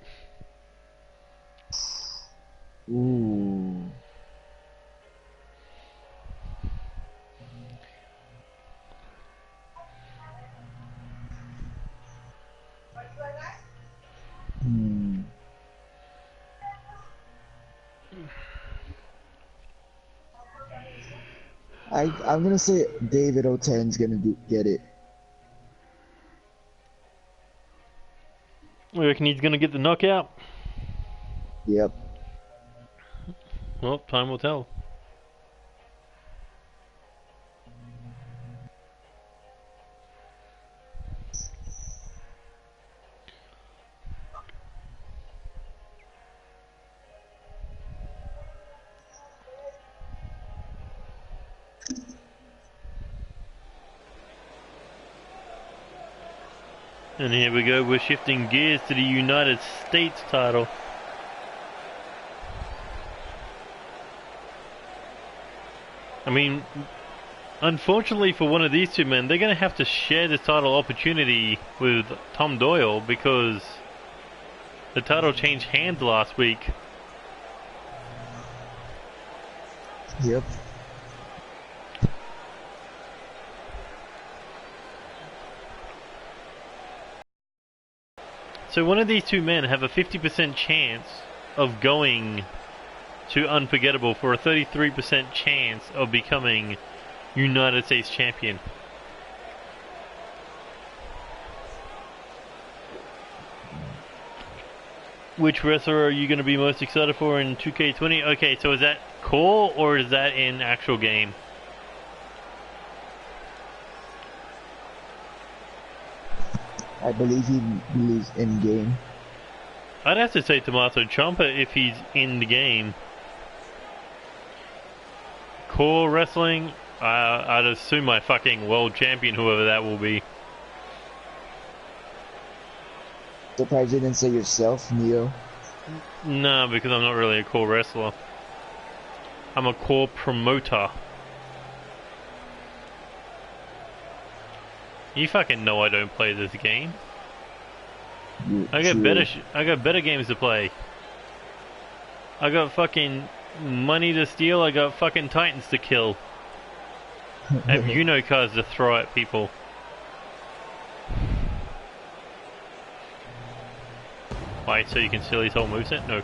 Ooh. I'm gonna say David O10's gonna get it. You reckon he's going to get the knockout? Yep. Well, time will tell. And here we go, we're shifting gears to the United States title. I mean, unfortunately for one of these two men, they're going to have to share this title opportunity with Tom Doyle because the title changed hands last week. Yep. So one of these two men have a 50% chance of going to Unforgettable for a 33% chance of becoming United States champion. Which wrestler are you going to be most excited for in 2K20? Okay, so is that core or is that in actual game? I believe he believes in game. I'd have to say Tommaso Ciampa if he's in the game. Core wrestling, I'd assume my fucking world champion, whoever that will be. Surprised you didn't say yourself, Neo. No, because I'm not really a core wrestler. I'm a core promoter. You fucking know I don't play this game. I got better games to play. I got fucking money to steal. I got fucking Titans to kill. I have Uno cards to throw at people. Why, so you can steal his whole moveset? No.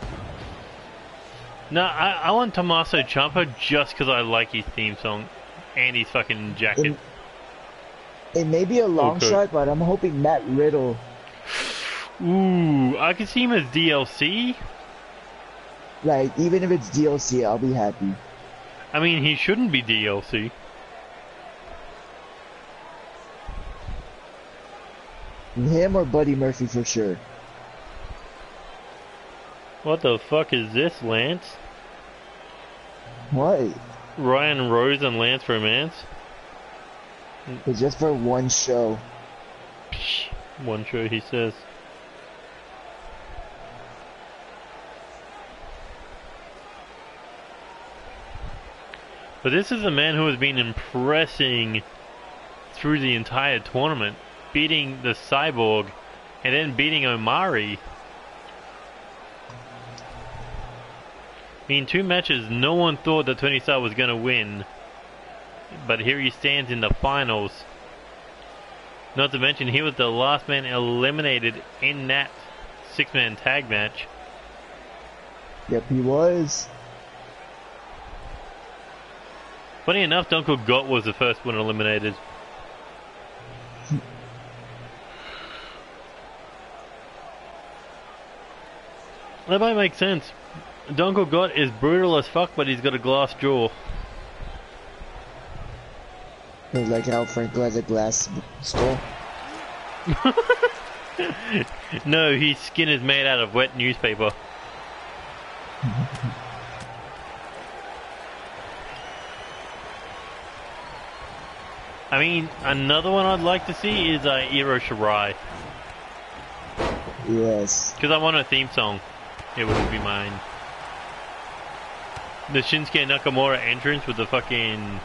No, I want Tommaso Ciampa just because I like his theme song and his fucking jacket. It may be a long shot, but I'm hoping Matt Riddle. Ooh, I can see him as DLC. Like, even if it's DLC, I'll be happy. I mean, he shouldn't be DLC. Him or Buddy Murphy for sure. What the fuck is this, Lance? What? Ryan Rose and Lance Romance? It's just for one show. One show, he says. But this is a man who has been impressing through the entire tournament, beating the Cyborg and then beating Omari. I mean, 2 matches, no one thought that Tony Stark was going to win. But here he stands in the finals. Not to mention, he was the last man eliminated in that 6-man tag match. Yep, he was. Funny enough, Uncle Gott was the first one eliminated. That might make sense. Uncle Gott is brutal as fuck, but he's got a glass jaw. It's like how Franco has a glass skull. No, his skin is made out of wet newspaper. I mean, another one I'd like to see is Iro Shirai. Yes. Because I want a theme song. It would be mine. The Shinsuke Nakamura entrance with the fucking...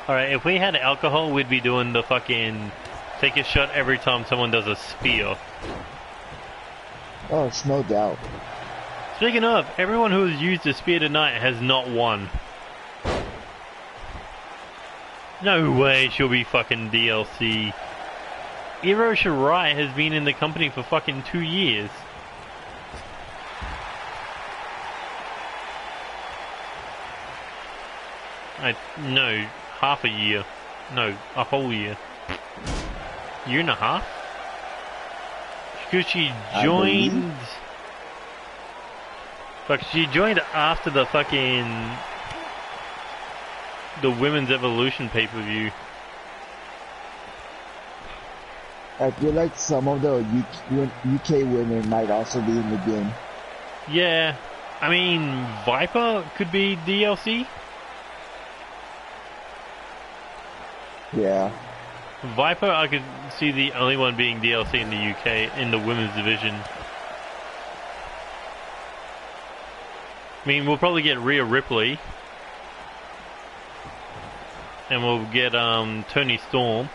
Alright, if we had alcohol, we'd be doing the fucking... Take a shot every time someone does a spear. Oh, it's no doubt. Speaking of, everyone who has used a spear tonight has not won. No way she'll be fucking DLC. Iro Shirai has been in the company for fucking 2 years. No, half a year. No, a whole year. Year and a half? Because she joined... Fuck, she joined after the fucking... The Women's Evolution pay-per-view. I feel like some of the UK women might also be in the game. Yeah, I mean, Viper could be DLC. Yeah. Viper, I could see the only one being DLC in the UK, in the women's division. I mean, we'll probably get Rhea Ripley. And we'll get Toni Storm.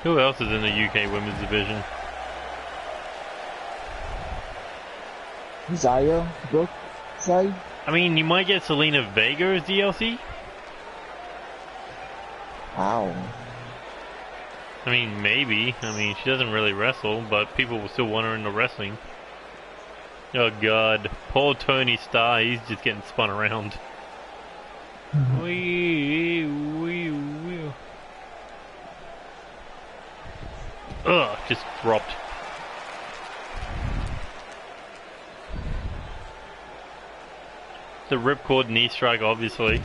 Who else is in the UK women's division? Zaya, Brookside? I mean, you might get Selena Vega as DLC. Wow. I mean, maybe. I mean, she doesn't really wrestle, but people will still want her in the wrestling. Oh god, poor Tony Starr, he's just getting spun around. Ugh, just dropped. The ripcord knee strike, obviously.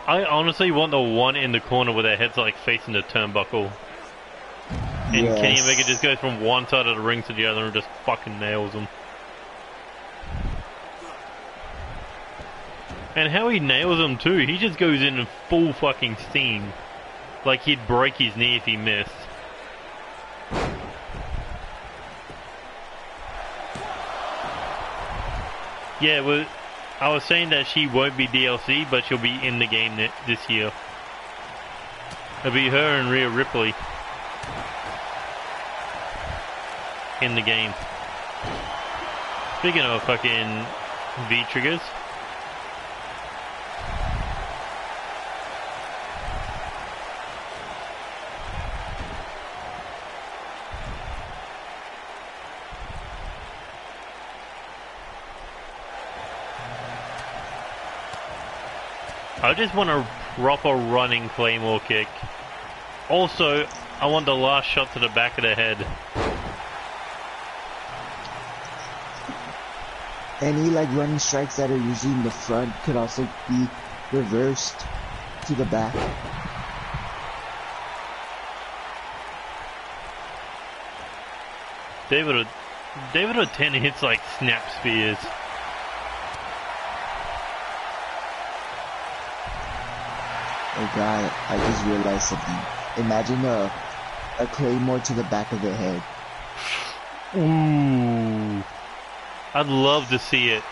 I honestly want the one in the corner where their head's like facing the turnbuckle. And Yes. Kenny Omega just goes from one side of the ring to the other and just fucking nails them. And how he nails them too, he just goes in full fucking steam. Like he'd break his knee if he missed. Yeah, well, I was saying that she won't be DLC, but she'll be in the game this year. It'll be her and Rhea Ripley in the game. Speaking of fucking V-triggers. I just want a proper running Claymore kick. Also, I want the last shot to the back of the head. Any like running strikes that are usually in the front could also be reversed to the back. David O10 hits like snap spears. Oh god, I just realized something. Imagine a claymore to the back of the head. Ooh. I'd love to see it.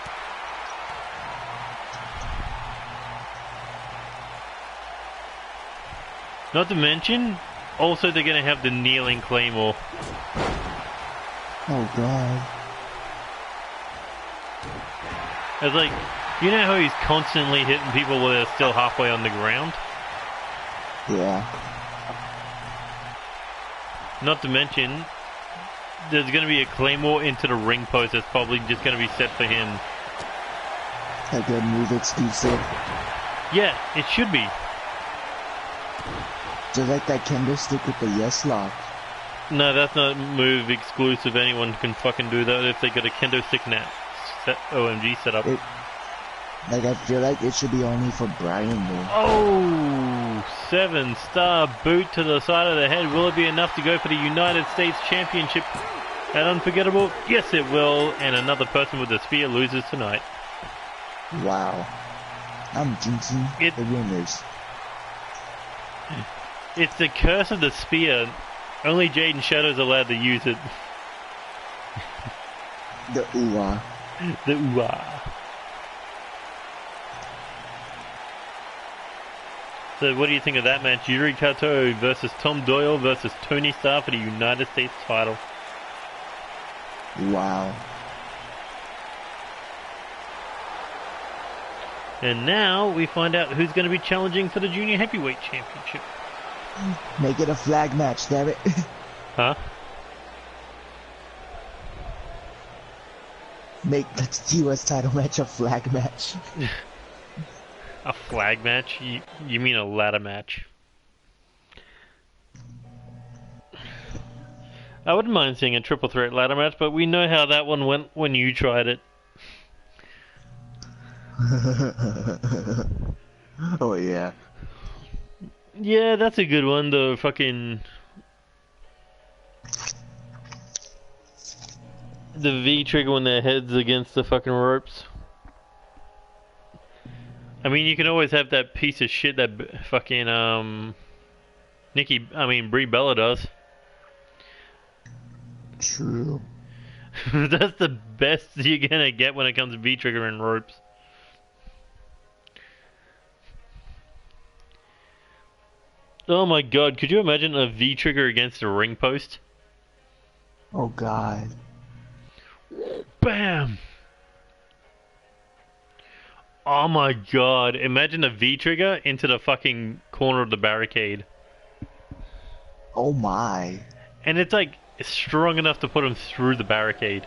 Not to mention, also they're gonna have the kneeling claymore. Oh god. It's like, you know how he's constantly hitting people where they're still halfway on the ground? Yeah. Not to mention, there's going to be a claymore into the ring post that's probably just going to be set for him. Like a move exclusive. Yeah, it should be. Just like that kendo stick with the yes lock. No, that's not move exclusive. Anyone can fucking do that if they got a kendo stick in that OMG setup. Like I feel like it should be only for Brian though. Oh, 7-star boot to the side of the head. Will it be enough to go for the United States Championship at Unforgettable? Yes, it will. And another person with the spear loses tonight. Wow. I'm jinxing the winners. It's the curse of the spear. Only Jaden Shadow's allowed to use it. The ooh-ah. The ooh-ah. So what do you think of that match? Yuri Kato versus Tom Doyle versus Tony Starr for the United States title. Wow. And now we find out who's going to be challenging for the Junior Heavyweight Championship. Make it a flag match, damn it. Huh? Make the US title match a flag match. A flag match? You mean a ladder match? I wouldn't mind seeing a triple threat ladder match, but we know how that one went when you tried it. Oh yeah. Yeah, that's a good one. The fucking... The V trigger when their heads against the fucking ropes. I mean, you can always have that piece of shit that fucking, Brie Bella does. True. That's the best you're gonna get when it comes to V trigger and ropes. Oh my god, could you imagine a V trigger against a ring post? Oh god. Bam! Oh my god, imagine a V trigger into the fucking corner of the barricade. Oh my. And it's like strong enough to put him through the barricade.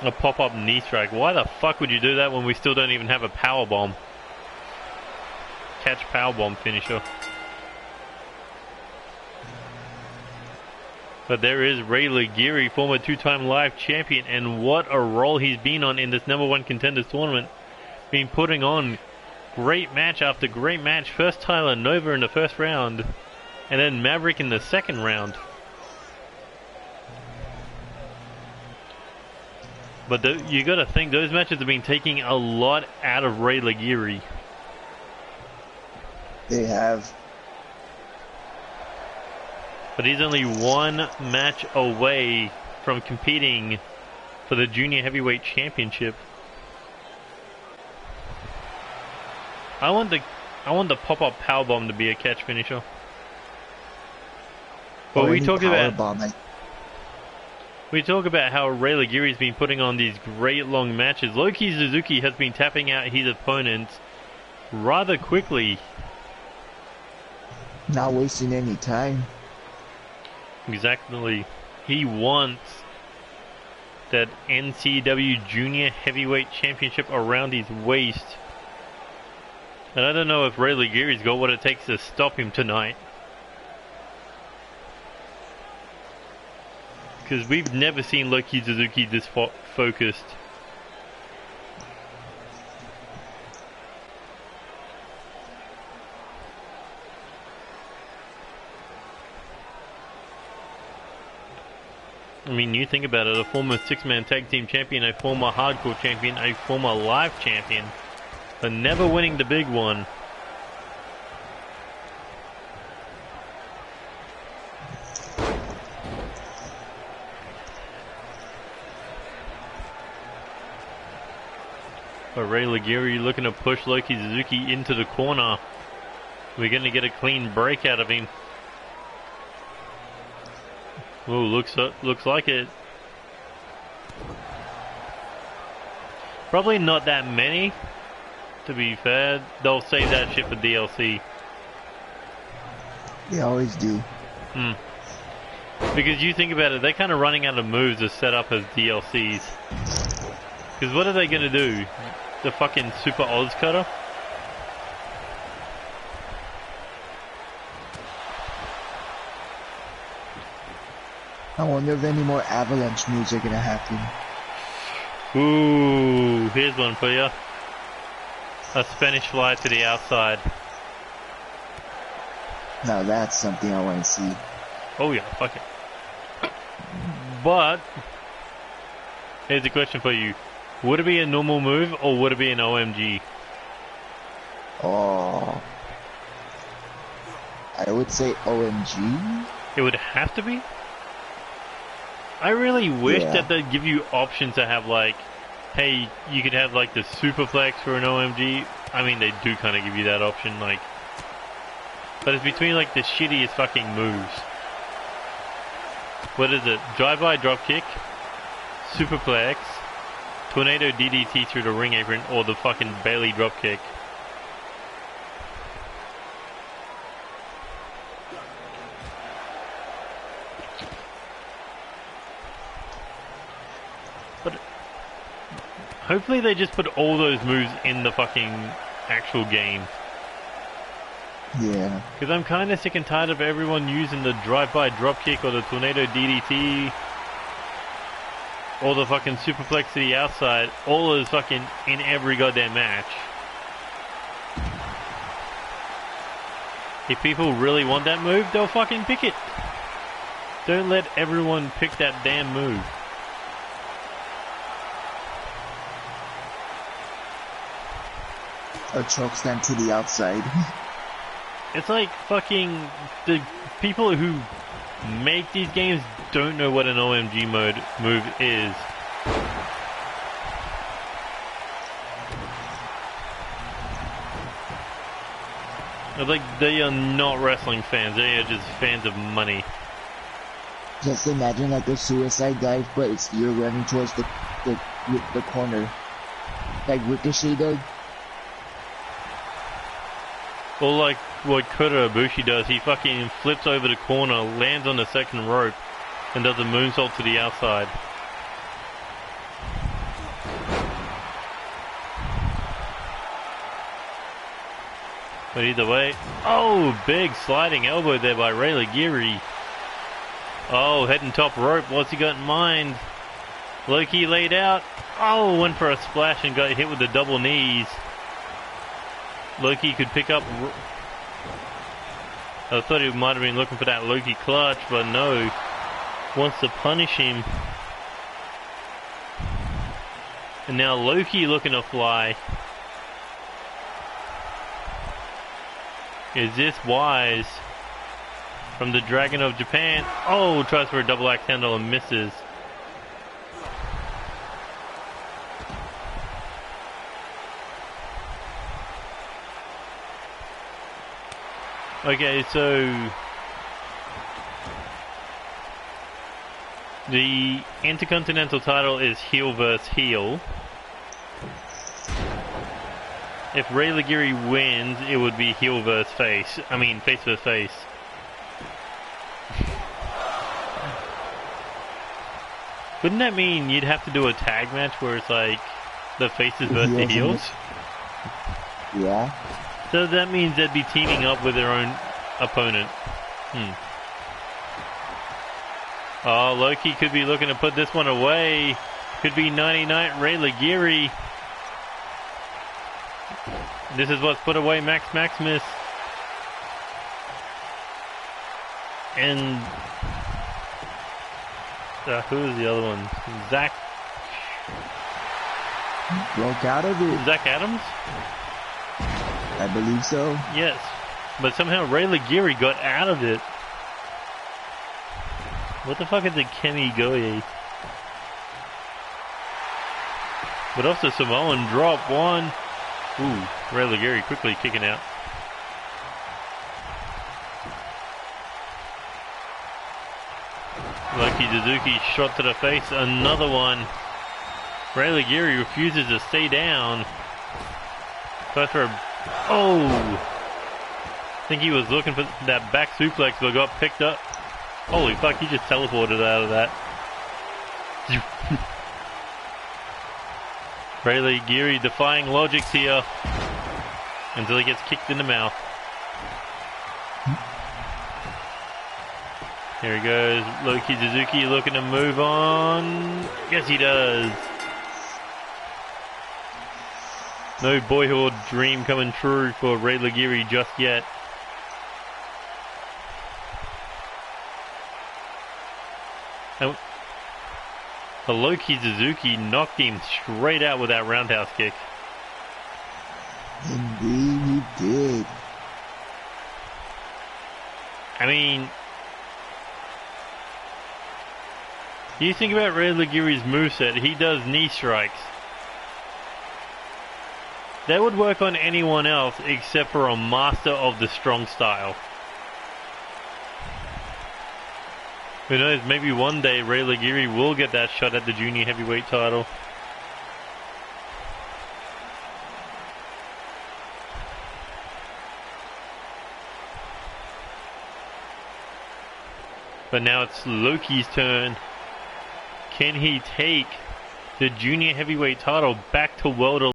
A pop-up knee strike. Why the fuck would you do that when we still don't even have a power bomb? Catch powerbomb finisher. But there is Ray Ligiri, former two-time live champion, and what a role he's been on in this #1 contenders tournament. Been putting on great match after great match. First Tyler Nova in the first round, and then Maverick in the second round. But you gotta think, those matches have been taking a lot out of Ray Ligiri. They have. But he's only one match away from competing for the Junior Heavyweight Championship. I want the pop-up powerbomb to be a catch finisher. But we talk about how Ray Ligiri's been putting on these great long matches. Loki Suzuki has been tapping out his opponents rather quickly. Not wasting any time. Exactly. He wants that NCW Junior Heavyweight Championship around his waist. And I don't know if Ray Ligiri's got what it takes to stop him tonight. Because we've never seen Loki Suzuki this focused. I mean, you think about it, a former six-man tag team champion, a former hardcore champion, a former live champion, but never winning the big one. But Ray Ligiri looking to push Loki Suzuki into the corner. We're going to get a clean break out of him. Oh, looks like it. Probably not that many, to be fair. They'll save that shit for DLC. They always do. Because you think about it, they're kind of running out of moves to set up as DLCs. Because what are they going to do? The fucking Super Oz Cutter? I wonder if any more Avalanche moves are gonna happen. Ooh, here's one for you. A Spanish fly to the outside. Now that's something I want to see. Oh yeah, fuck it. But here's a question for you. Would it be a normal move or would it be an OMG? Oh, I would say OMG. It would have to be? I really wish that they'd give you options to have like, hey, you could have like the superplex for an OMG. I mean, they do kind of give you that option, like, but it's between like the shittiest fucking moves. What is it? Drive-by dropkick, superplex, tornado DDT through the ring apron, or the fucking Bailey dropkick. But hopefully they just put all those moves in the fucking actual game. Yeah. Because I'm kind of sick and tired of everyone using the drive-by dropkick or the tornado DDT or the fucking superplex to the outside. All is fucking in every goddamn match. If people really want that move, they'll fucking pick it. Don't let everyone pick that damn move. A choke slam to the outside. It's like fucking the people who make these games don't know what an OMG move is. It's like they are not wrestling fans, they are just fans of money. Just imagine like a suicide dive, but it's you're running towards the corner. Like Ricochet did. Or like what Kota Ibushi does, he fucking flips over the corner, lands on the second rope, and does a moonsault to the outside. But either way, oh, big sliding elbow there by Ray Ligiri. Oh, head and top rope, what's he got in mind? Loki laid out, oh, went for a splash and got hit with the double knees. Loki could pick up. I thought he might have been looking for that Loki clutch, but no. Wants to punish him. And now Loki looking to fly. Is this wise? From the Dragon of Japan. Oh, tries for a double axe handle and misses. Okay, so the Intercontinental title is heel versus heel. If Ray Ligiri wins, it would be heel versus face. I mean, face versus face. Wouldn't that mean you'd have to do a tag match where it's like the faces versus the heels? Yeah. So that means they'd be teaming up with their own opponent. Oh, Loki could be looking to put this one away. Could be 99 Ray Ligiri. This is what's put away Max Maximus. And who is the other one? Zach. Broke out of it. Zach Adams? I believe so. Yes. But somehow Ray Ligiri got out of it. What the fuck is a Kemi Goye? But off the Samoan drop one. Ooh, Ray Ligiri quickly kicking out. Loki Suzuki shot to the face, another one. Ray Ligiri refuses to stay down. Tries for a... Oh! I think he was looking for that back suplex, but got picked up. Holy fuck, he just teleported out of that. Ray Ligiri defying logics here until he gets kicked in the mouth. Here he goes, Loki Suzuki looking to move on. Yes, he does. No boyhood dream coming true for Ray Ligiri just yet. And Hiroki Suzuki knocked him straight out with that roundhouse kick. Indeed he did. I mean, you think about Ray Ligiri's moveset, he does knee strikes. That would work on anyone else except for a master of the strong style. Who knows, maybe one day Ray Ligiri will get that shot at the junior heavyweight title. But now it's Loki's turn. Can he take the junior heavyweight title back to World Elite,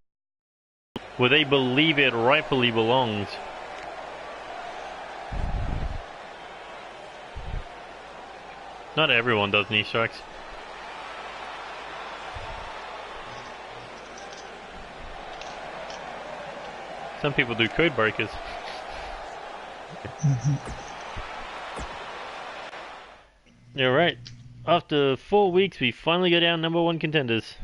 where they believe it rightfully belongs? Not everyone does knee strikes. Some people do code breakers. Alright. After 4 weeks, we finally go down #1 contenders.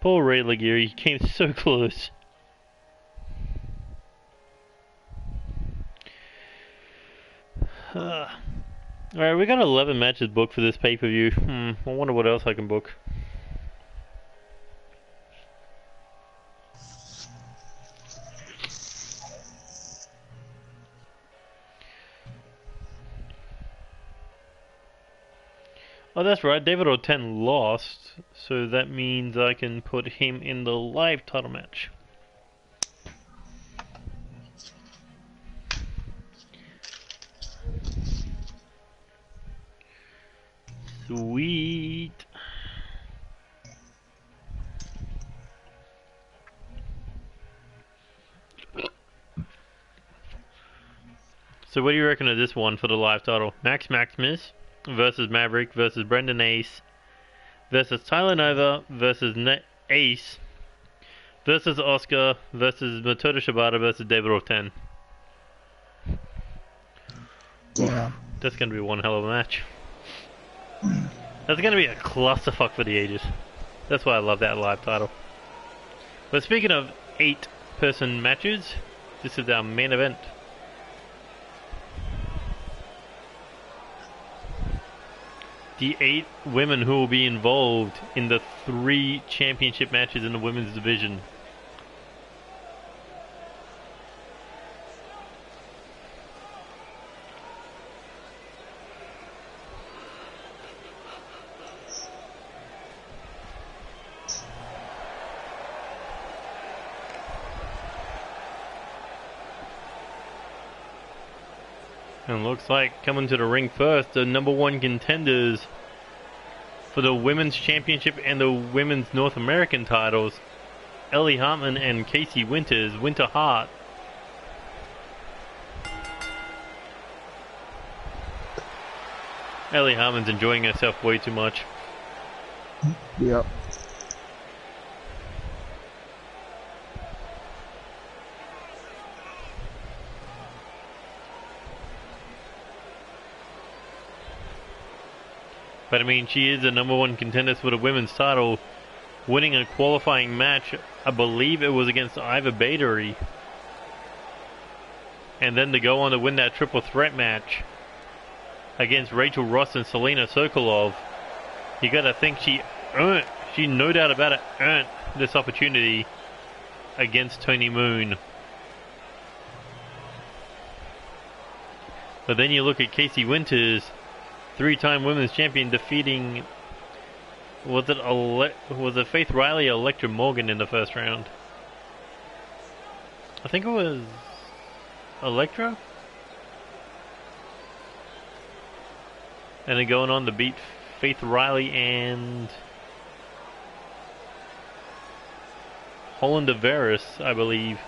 Poor Ray Ligiri, he came so close. Alright, we got 11 matches booked for this pay-per-view. I wonder what else I can book. Oh, that's right, David Orten lost, so that means I can put him in the live title match. Sweet. So what do you reckon of this one for the live title? Max Maximus versus Maverick versus Brendan Ace versus Tyler Nova versus Ace versus Oscar versus Matoto Shibata versus David Orten. Damn. That's going to be one hell of a match. That's going to be a clusterfuck for the ages. That's why I love that live title. But speaking of 8-person matches, this is our main event. The 8 women who will be involved in the 3 championship matches in the women's division. And looks like coming to the ring first, the #1 contenders for the Women's Championship and the Women's North American titles, Ellie Hartman and Casey Winters, Winter Hart. Ellie Hartman's enjoying herself way too much. Yep. But I mean, she is the #1 contender for the women's title, winning a qualifying match. I believe it was against Iva Bathory. And then to go on to win that triple threat match against Rachel Ross and Selena Sokolov. You gotta think she no doubt about it, earned this opportunity against Tony Moon. But then you look at Casey Winters, 3-time women's champion, defeating, was it Faith Riley or Electra Morgan in the first round? I think it was Electra? And then going on to beat Faith Riley and Holland Averis, I believe.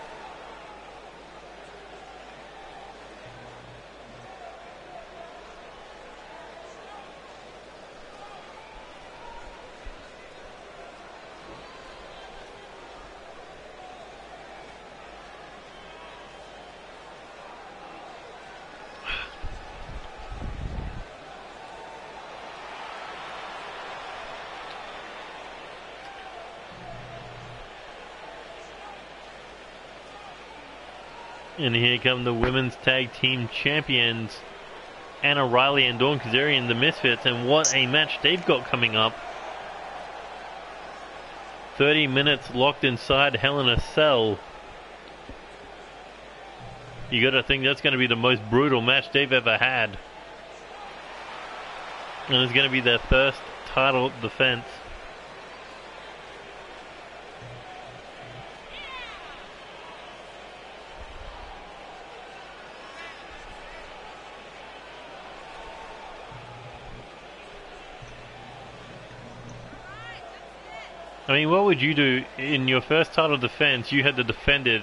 And here come the women's tag team champions, Anna Riley and Dawn Kazarian, the Misfits, and what a match they've got coming up. 30 minutes locked inside Hell in a Cell. You gotta think that's gonna be the most brutal match they've ever had. And it's gonna be their first title defense. I mean, what would you do in your first title defense? You had to defend it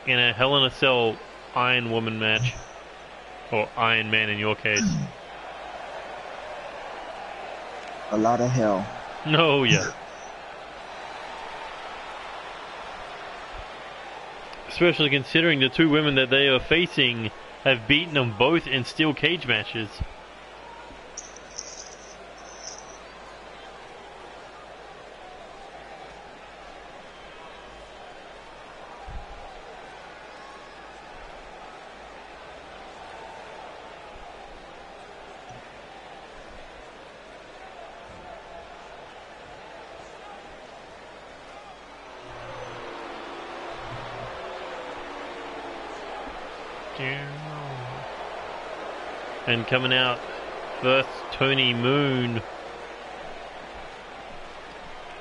in a Hell in a Cell Iron Woman match, or Iron Man in your case. A lot of hell. No, yeah. Especially considering the two women that they are facing have beaten them both in steel cage matches. And coming out first, Tony Moon.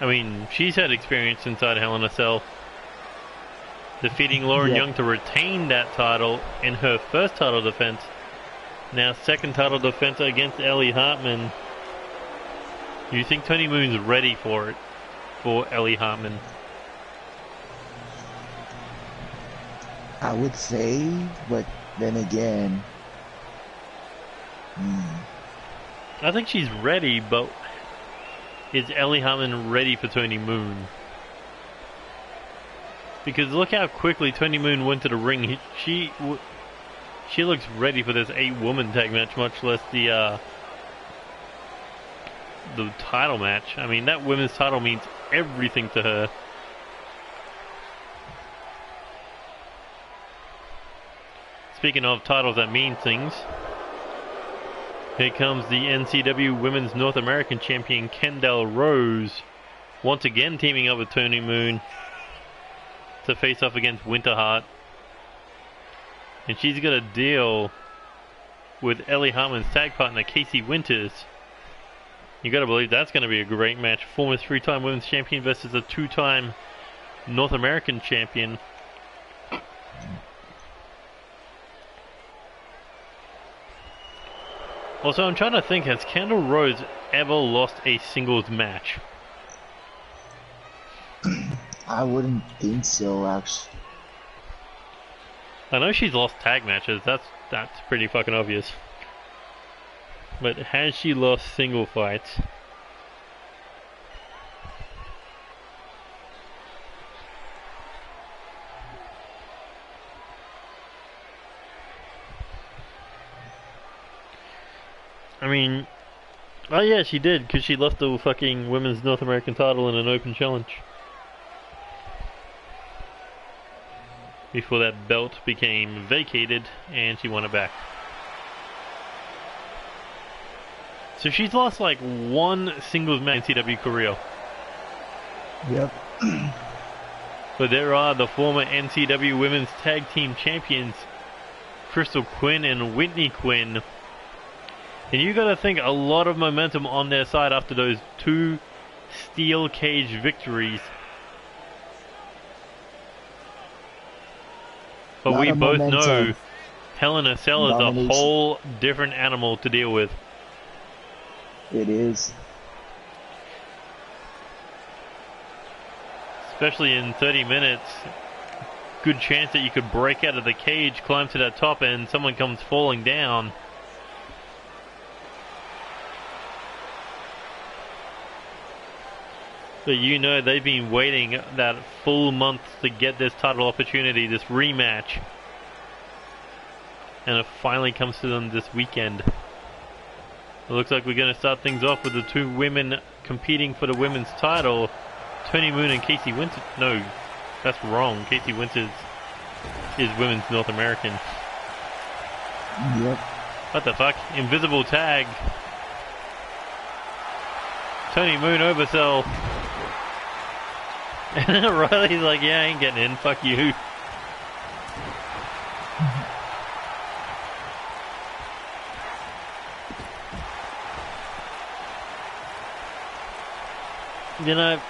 I mean, she's had experience inside Hell in a Cell, defeating Lauren Young to retain that title in her first title defense. Now second title defense against Ellie Hartman. Do you think Tony Moon's ready for it, for Ellie Hartman? I would say, but then again, I think she's ready, but is Ellie Hartman ready for Tony Moon? Because look how quickly Tony Moon went to the ring. She looks ready for this 8-woman tag match, much less the title match. I mean, that women's title means everything to her. Speaking of titles that mean things, here comes the NCW Women's North American Champion Kendall Rose, once again teaming up with Tony Moon to face off against Winterheart. And she's got to deal with Ellie Hartman's tag partner Casey Winters. You got to believe that's going to be a great match. Former 3-time women's champion versus a 2-time North American champion. Also, I'm trying to think, has Kendall Rose ever lost a singles match? I wouldn't think so, actually. I know she's lost tag matches, that's pretty fucking obvious. But has she lost single fights? I mean, oh yeah, she did, because she left the fucking Women's North American title in an open challenge. Before that belt became vacated, and she won it back. So she's lost like one singles match in NCW career. Yep. But there are the former NCW Women's Tag Team Champions, Crystal Quinn and Whitney Quinn. And you gotta think a lot of momentum on their side after those 2 steel cage victories. But we both know Hell in a Cell is a whole different animal to deal with. It is. Especially in 30 minutes. Good chance that you could break out of the cage, climb to that top end, someone comes falling down. But you know they've been waiting that full month to get this title opportunity, this rematch. And it finally comes to them this weekend. It looks like we're going to start things off with the 2 women competing for the women's title. Tony Moon and Casey Winters. No, that's wrong. Casey Winters is Women's North American. Yep. What the fuck? Invisible tag. Tony Moon oversell. And Riley's like, yeah, I ain't getting in. Fuck you. You know,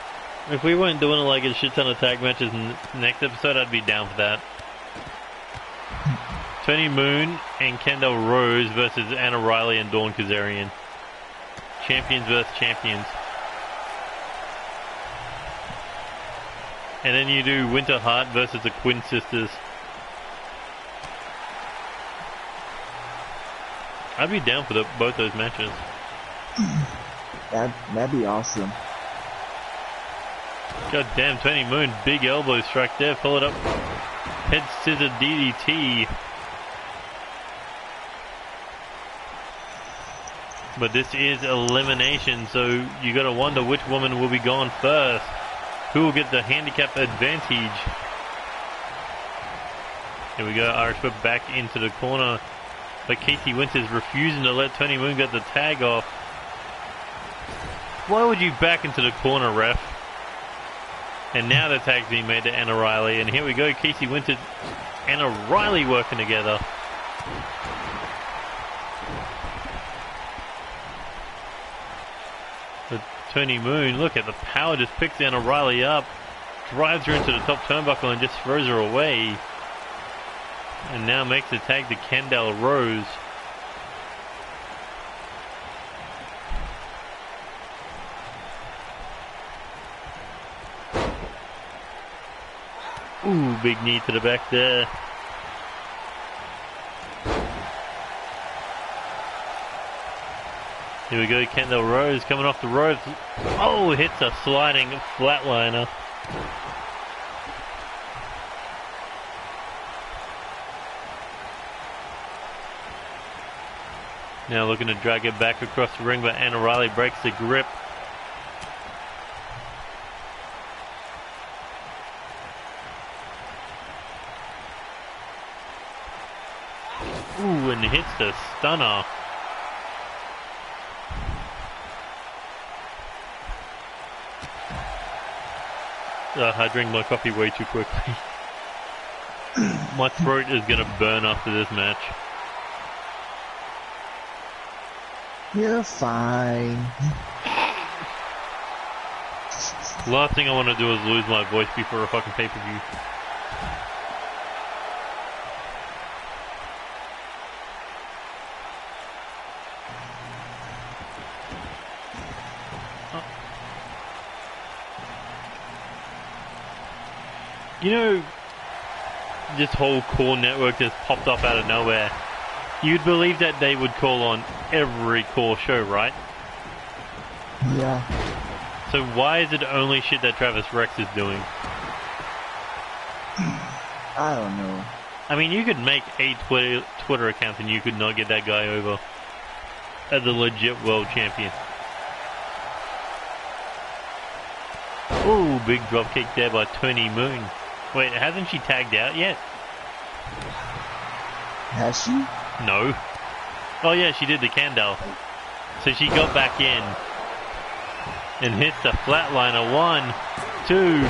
if we weren't doing like a shit ton of tag matches next episode, I'd be down for that. Tony Moon and Kendall Rose versus Anna Riley and Dawn Kazarian. Champions versus champions. And then you do Winter Hart versus the Quinn Sisters. I'd be down for both those matches. That'd be awesome. God damn, Tony Moon, big elbow strike there, follow it up. Head scissor DDT. But this is elimination, so you gotta wonder which woman will be gone first. Who will get the handicap advantage? Here we go, Irish whip back into the corner. But Casey Winters refusing to let Tony Moon get the tag off. Why would you back into the corner, ref? And now the tag's being made to Anna Riley. And here we go, Casey Winters, Anna Riley working together. But Tony Moon, look at the power, just picks Anna Riley up, drives her into the top turnbuckle and just throws her away. And now makes the tag to Kendall Rose. Ooh, big knee to the back there. Here we go, Kendall Rose coming off the ropes. Oh, hits a sliding flatliner. Now looking to drag it back across the ring, but Anna Riley breaks the grip. Ooh, and hits the stunner. I drank my coffee way too quickly. My throat is gonna burn after this match. You're fine. Last thing I want to do is lose my voice before a fucking pay-per-view. You know, this whole core network just popped up out of nowhere. You'd believe that they would call on every core show, right? Yeah. So why is it only shit that Travis Rex is doing? I don't know. I mean, you could make 8 Twitter accounts and you could not get that guy over as a legit world champion. Ooh, big dropkick there by Tony Moon. Wait, hasn't she tagged out yet? Has she? No. Oh yeah, she did the Kendall. So she got back in and hits the flatliner. 1, 2.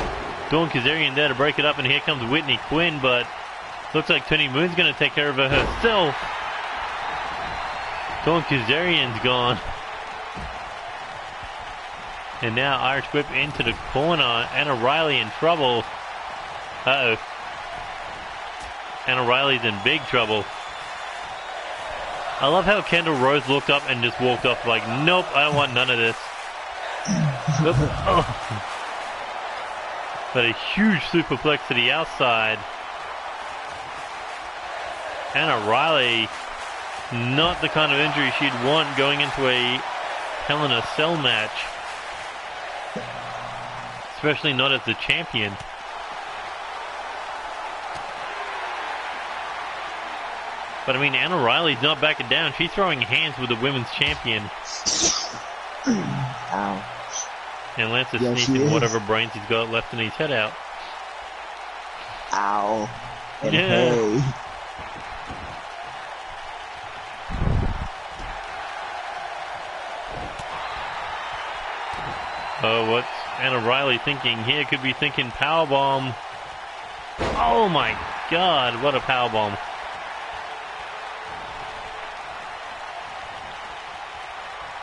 Dawn Kazarian there to break it up, and here comes Whitney Quinn, but looks like Tony Moon's going to take care of her herself. Dawn Kazarian's gone. And now Irish whip into the corner. Anna Riley in trouble. Uh-oh. Anna Riley's in big trouble. I love how Kendall Rose looked up and just walked off like, nope, I don't want none of this. Nope. Oh. But a huge superplex to the outside. Anna Riley, not the kind of injury she'd want going into a Hell in a Cell match. Especially not as the champion. But I mean, Anna Riley's not backing down. She's throwing hands with the women's champion. Ow. And Lance is sneaking whatever brains he's got left in his head out. Ow. And Yeah. hey. Oh, what's Anna Riley thinking here? Could be thinking powerbomb. Oh my God, what a powerbomb.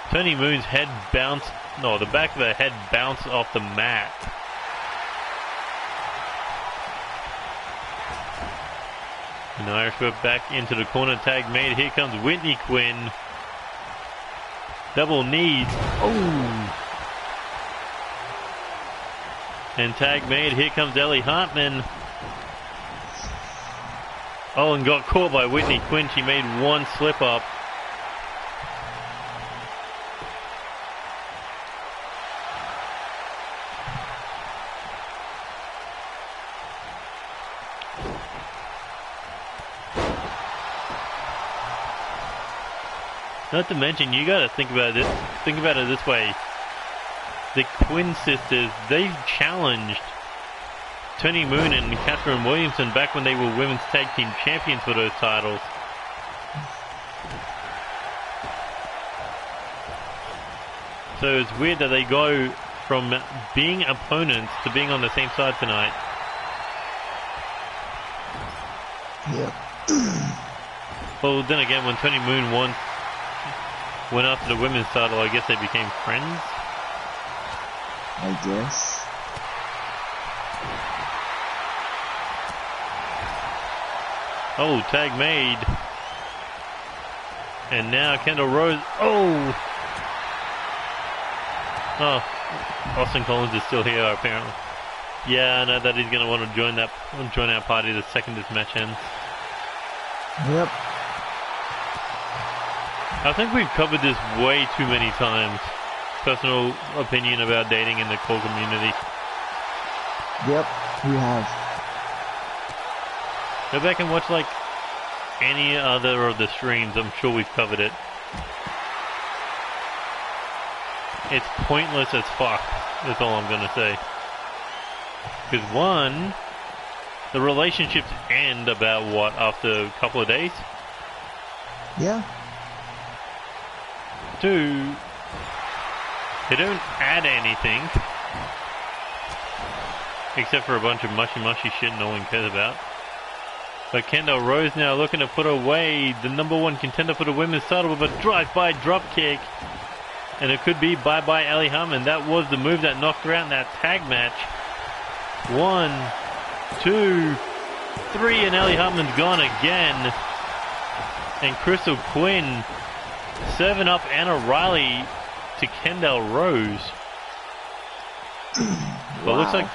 Tony Moon's head bounced, no, the back of her head bounced off the mat. And Irish whip back into the corner, tag made. Here comes Whitney Quinn. Double knees. Oh! And tag made. Here comes Ellie Hartman. Oh, and got caught by Whitney Quinn. She made one slip up. Not to mention, you gotta think about it this way. The Quinn sisters, they challenged Tony Moon and Catherine Williamson back when they were women's tag team champions for those titles. So it's weird that they go from being opponents to being on the same side tonight. Yep. Well, then again, when Tony Moon went after the women's title, I guess they became friends. I guess. Oh, tag made. And now Kendall Rose. Oh! Oh, Austin Collins is still here apparently. Yeah, I know that he's gonna want to join our party the second this match ends. Yep. I think we've covered this way too many times. Personal opinion about dating in the core community. Yep, we have. Go back and watch like any other of the streams. I'm sure we've covered it. It's pointless as fuck. That's all I'm gonna say. Because one, the relationships end about what, after a couple of days? Yeah. Two, they don't add anything. Except for a bunch of mushy shit no one cares about. But Kendall Rose now looking to put away the #1 contender for the women's title with a drive-by drop kick. And it could be bye-bye Ellie Hartman. That was the move that knocked her out in that tag match. 1, 2, 3, and Ellie Hartman's gone again. And Crystal Quinn serving up Anna Riley to Kendall Rose. But Wow.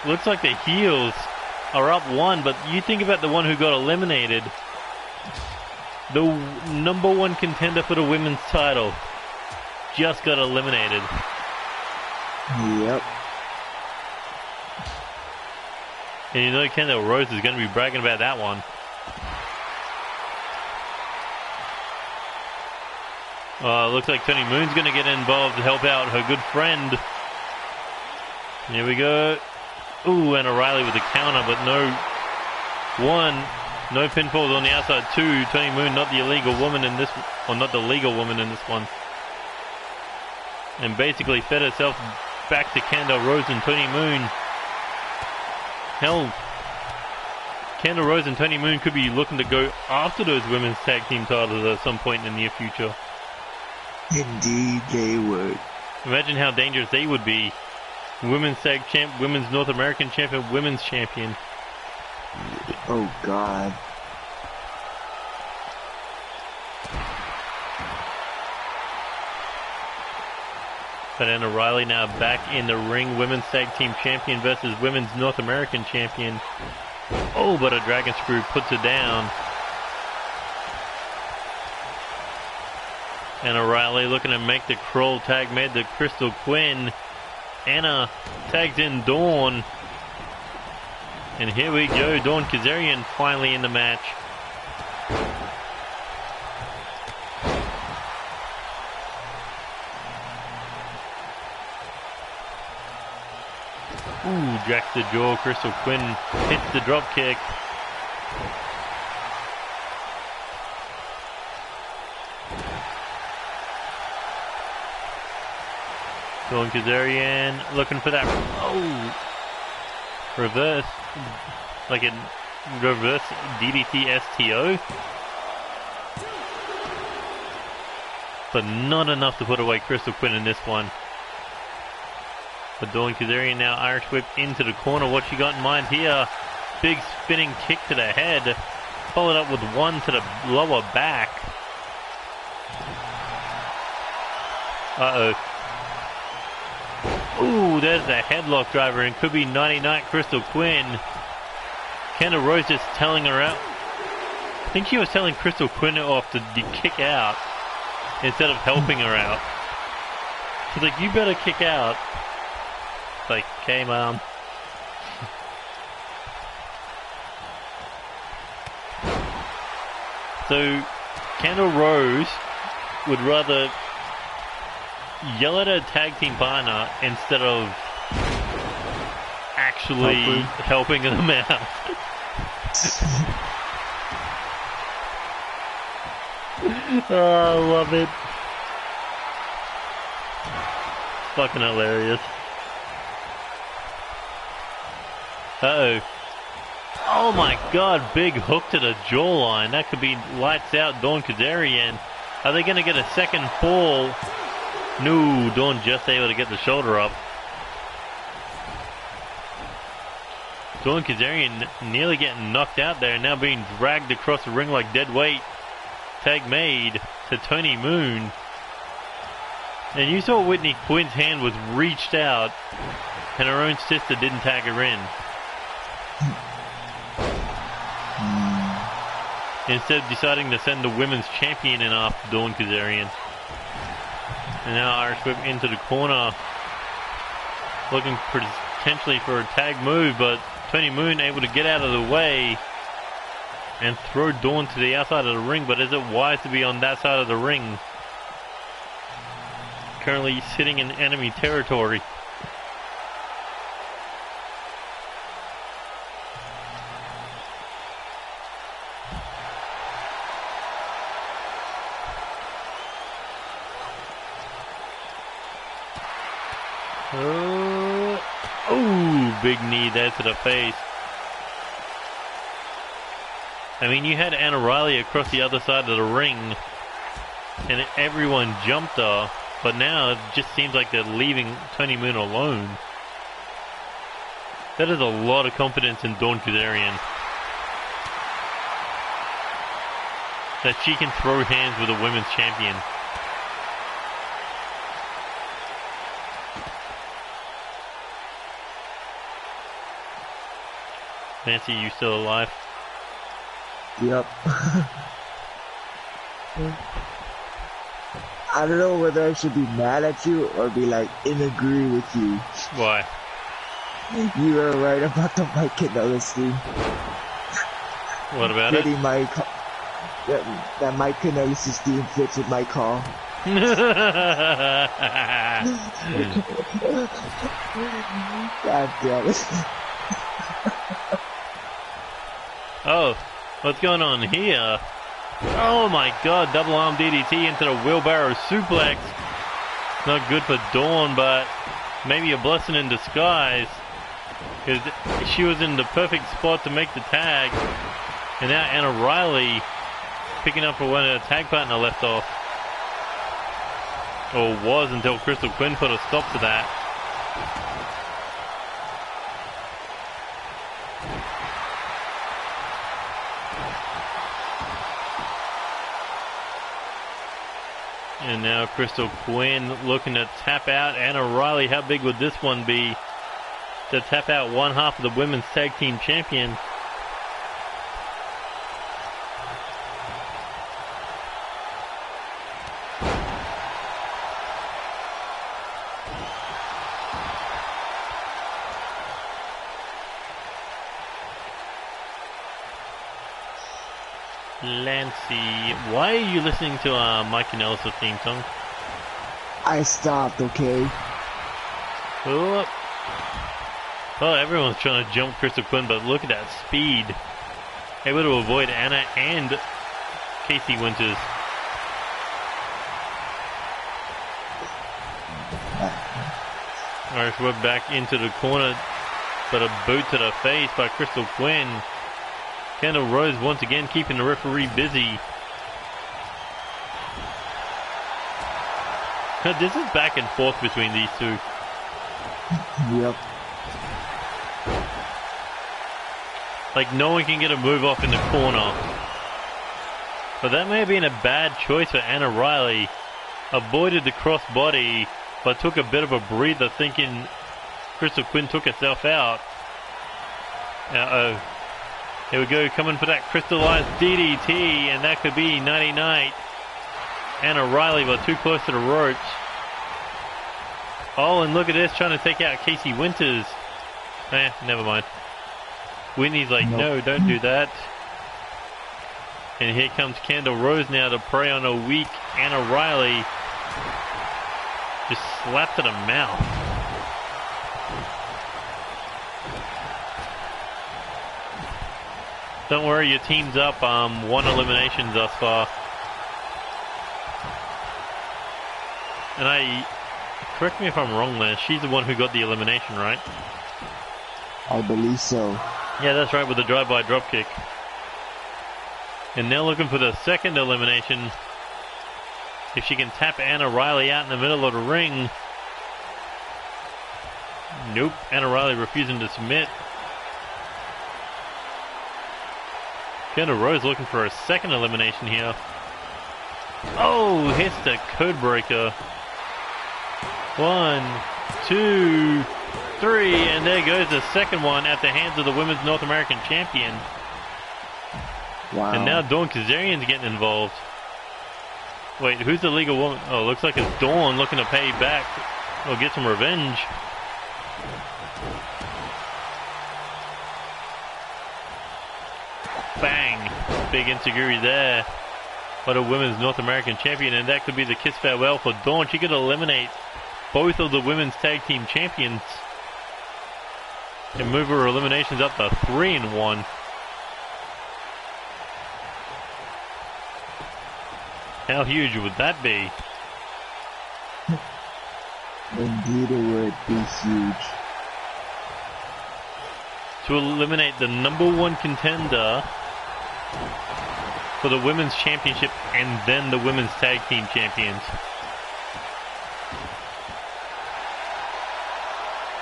looks like the heels are up 1, but you think about the one who got eliminated. The #1 contender for the women's title just got eliminated. Yep. And you know Kendall Rose is going to be bragging about that one. Looks like Tony Moon's going to get involved to help out her good friend. Here we go. Ooh, and O'Reilly with the counter, but no pinfalls on the outside. 2, Tony Moon, not the illegal woman in this, or not the legal woman in this one. And basically fed herself back to Kendall Rose and Tony Moon. Hell, Kendall Rose and Tony Moon could be looking to go after those women's tag team titles at some point in the near future. Indeed they would. Imagine how dangerous they would be. Women's tag champ, women's North American champion, women's champion. Oh God. But Anna Riley now back in the ring, women's tag team champion versus women's North American champion. Oh, but a dragon screw puts her down. Anna Riley looking to make the crawl tag made to Crystal Quinn. Anna tags in Dawn. And here we go, Dawn Kazarian finally in the match. Ooh, jacks the jaw. Crystal Quinn hits the drop kick. Dawn Kazarian looking for that. Oh! Reverse. Like a reverse DDT STO. But not enough to put away Crystal Quinn in this one. But Dawn Kazarian now Irish whip into the corner. What she got in mind here? Big spinning kick to the head. Followed up with one to the lower back. Uh-oh. Ooh, there's a headlock driver, and could be 99 Crystal Quinn. Kendall Rose just telling her out. I think she was telling Crystal Quinn off to kick out instead of helping her out. She's like, you better kick out. It's like, okay, mom. So, Kendall Rose would rather yell at her tag team partner instead of actually helping them out. Oh, I love it. Fucking hilarious. Uh-oh. Oh my god, big hook to the jawline. That could be lights out Dawn Kazarian. Are they going to get a second fall? No, Dawn just able to get the shoulder up. Dawn Kazarian nearly getting knocked out there, now being dragged across the ring like dead weight. Tag made to Tony Moon. And you saw Whitney Quinn's hand was reached out, and her own sister didn't tag her in. Instead of deciding to send the women's champion in after Dawn Kazarian. And now Irish whip into the corner. Looking potentially for a tag move, but Tony Moon able to get out of the way and throw Dawn to the outside of the ring. But is it wise to be on that side of the ring? Currently sitting in enemy territory. Oh, big knee there to the face. I mean, you had Anna Riley across the other side of the ring, and everyone jumped her, but now it just seems like they're leaving Tony Moon alone. That is a lot of confidence in Dawn Kazarian. That she can throw hands with a women's champion. Nancy, you still alive? Yep. I don't know whether I should be mad at you or be like in agree with you. Why? You were right about the Mike Kanellis thing. What about it? That Mike Kanellis' theme fits with my call. God damn it. Oh, what's going on here? Oh my god, double arm DDT into the wheelbarrow suplex. Not good for Dawn, but maybe a blessing in disguise. Because she was in the perfect spot to make the tag. And now Anna Riley picking up for when her tag partner left off. Or was until Crystal Quinn put a stop to that. And now Crystal Quinn looking to tap out Anna Riley. How big would this one be to tap out one half of the women's tag team champion? Lancy, why are you listening to Mike Kanellis' theme song? I stopped, okay? Oh, everyone's trying to jump Crystal Quinn, but look at that speed. Able to avoid Anna and Casey Winters. Irish Whip back into the corner, but a boot to the face by Crystal Quinn. Kendall Rose once again keeping the referee busy. This is back and forth between these two. Yep. Like no one can get a move off in the corner. But that may have been a bad choice for Anna Riley. Avoided the crossbody, but took a bit of a breather thinking Crystal Quinn took herself out. Uh-oh. Here we go, coming for that crystallized DDT, and that could be nighty-night. Anna Riley, but too close to the ropes. Oh, and look at this, trying to take out Casey Winters. Never mind. Whitney's like, no, don't do that. And here comes Kendall Rose now to prey on a weak Anna Riley. Just slapped to the mouth. Don't worry, your team's up 1 elimination thus far. And correct me if I'm wrong there, she's the one who got the elimination, right? I believe so. Yeah, that's right, with the drive-by dropkick. And now looking for the second elimination. If she can tap Anna Riley out in the middle of the ring. Nope, Anna Riley refusing to submit. Kendall Rose looking for a second elimination here. Oh, hits the code breaker. 1, 2, 3, and there goes the second one at the hands of the Women's North American Champion. Wow. And now Dawn Kazarian's getting involved. Wait, who's the legal woman? Oh, looks like it's Dawn looking to pay back or get some revenge. Bang! Big insecurity there. But a Women's North American Champion, and that could be the kiss farewell for Dawn. She could eliminate both of the Women's Tag Team Champions and move her eliminations up to 3-1. How huge would that be? Indeed it would be huge. To eliminate the #1 contender for the Women's Championship and then the Women's Tag Team Champions.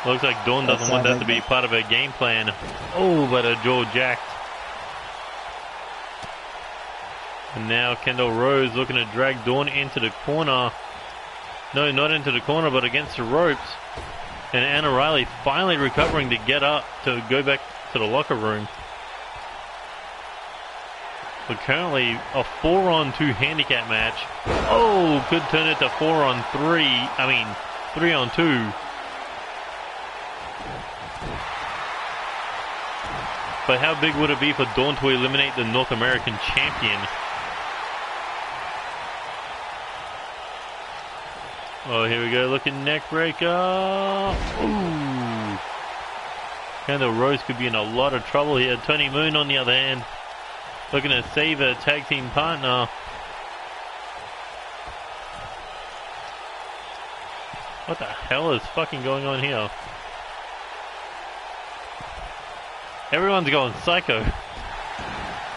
Looks like Dawn doesn't want that to be part of her game plan. Oh, but her jaw jacked. And now Kendall Rose looking to drag Dawn into the corner. No, not into the corner, but against the ropes. And Anna Riley finally recovering to get up to go back to the locker room. But currently a 4-on-2 handicap match. Oh, could turn it to 4-on-3. I mean, 3-on-2. But how big would it be for Dawn to eliminate the North American Champion? Oh, here we go, looking neck breaker. Ooh. Kendall Rose could be in a lot of trouble here. Tony Moon, on the other hand, looking to save a tag team partner. What the hell is fucking going on here? Everyone's going psycho.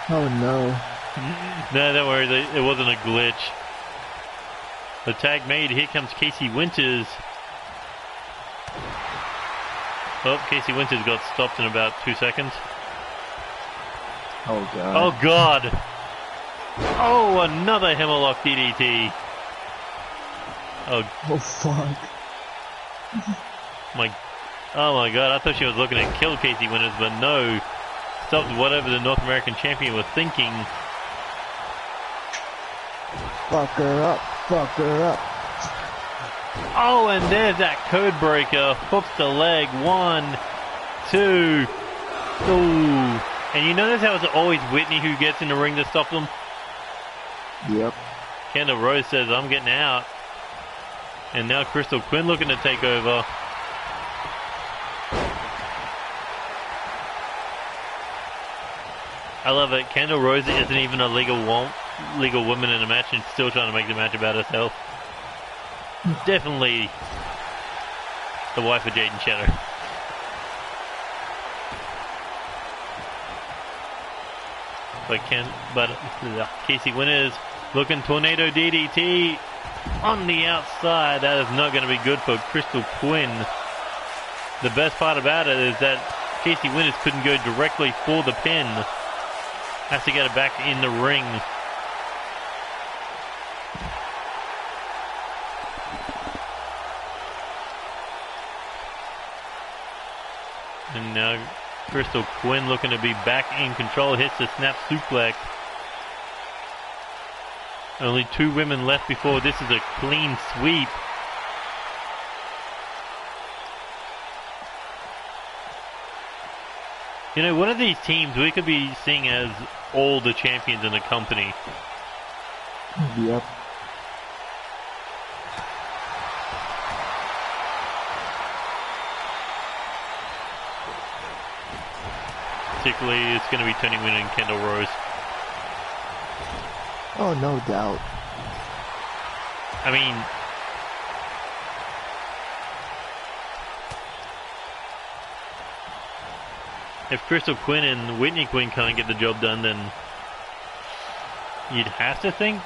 Oh no. No, don't worry, it wasn't a glitch. The tag made, here comes Casey Winters. Oh, Casey Winters got stopped in about 2 seconds. Oh god. Oh god. Oh, another Hammerlock DDT. Oh fuck. Oh my god, I thought she was looking to kill Casey Winters, but no. Stopped whatever the North American Champion was thinking. Fuck her up. Fuck her up. Oh, and there's that code breaker. Hooks the leg. 1, 2. Ooh. And you notice how it's always Whitney who gets in the ring to stop them? Yep. Kendall Rose says, I'm getting out. And now Crystal Quinn looking to take over. I love it. Kendall Rose isn't even a legal woman in a match and still trying to make the match about herself. Definitely the wife of Jaden Shadow. But Casey Winters looking tornado DDT on the outside. That is not going to be good for Crystal Quinn. The best part about it is that Casey Winters couldn't go directly for the pin. Has to get it back in the ring. And now Crystal Quinn looking to be back in control. Hits the snap suplex. Only 2 women left before this is a clean sweep. You know, one of these teams we could be seeing as all the champions in the company. Yep. Particularly, it's going to be Tony Winner and Kendall Rose. Oh, no doubt. I mean, if Crystal Quinn and Whitney Quinn can't get the job done, then you'd have to think.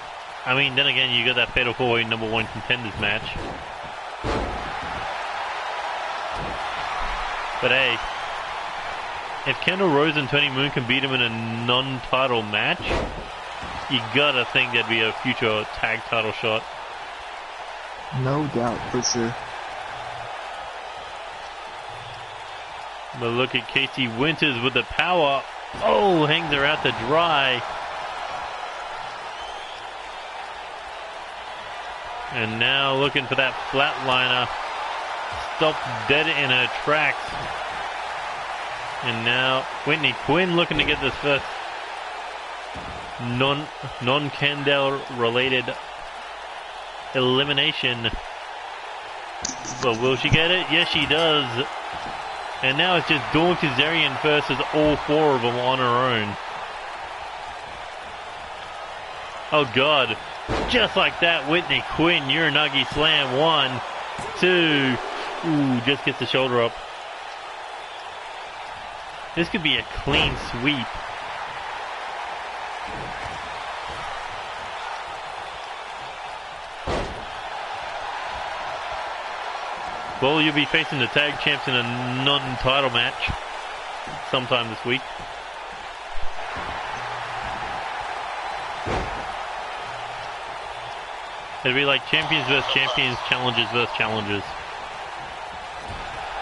I mean, then again, you got that Fatal 4-Way #1 contenders match. But hey, if Kendall Rose and Tony Moon can beat him in a non-title match, you gotta think there'd be a future tag title shot. No doubt, for sure. But look at Casey Winters with the power. Oh, hangs her out to dry. And now looking for that flatliner. Stopped dead in her tracks. And now Whitney Quinn looking to get this first non-Kendall related elimination. But will she get it? Yes, she does. And now it's just Dawn Kazarian versus all 4 of them on her own. Oh God. Just like that, Whitney Quinn, Uranagi Slam. 1, 2. Ooh, just gets the shoulder up. This could be a clean sweep. Well, you'll be facing the tag champs in a non-title match sometime this week. It'll be like champions versus champions, challengers versus challengers.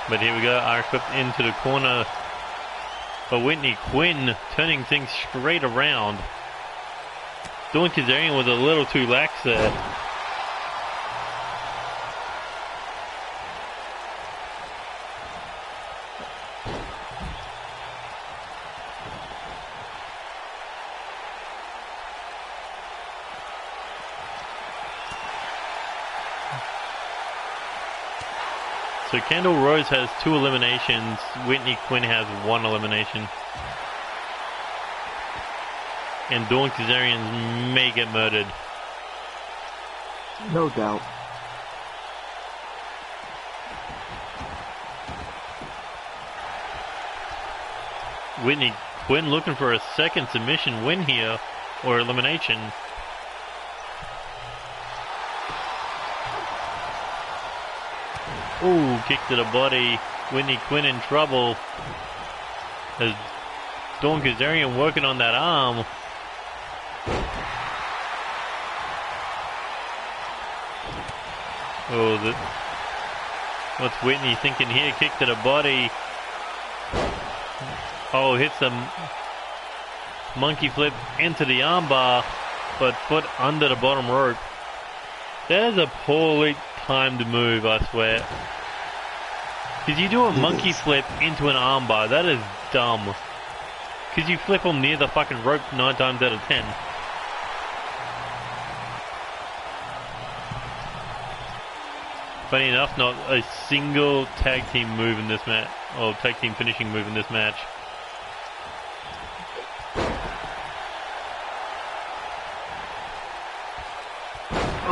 But here we go, are equipped into the corner for Whitney Quinn, turning things straight around. Dawn Kazarian was a little too lax there. So Kendall Rose has 2 eliminations, Whitney Quinn has 1 elimination. And Dawn Kazarian may get murdered. No doubt. Whitney Quinn looking for a second submission win here, or elimination. Ooh, kick to the body. Whitney Quinn in trouble. As Dawn Kazarian working on that arm. Oh, what's Whitney thinking here? Kick to the body. Oh, hits the monkey flip into the armbar, but foot under the bottom rope. That is a poorly timed move, I swear. Because you do a monkey flip into an armbar, that is dumb. Because you flip them near the fucking rope 9 times out of 10. Funny enough, not a single tag team move in this match, or tag team finishing move in this match.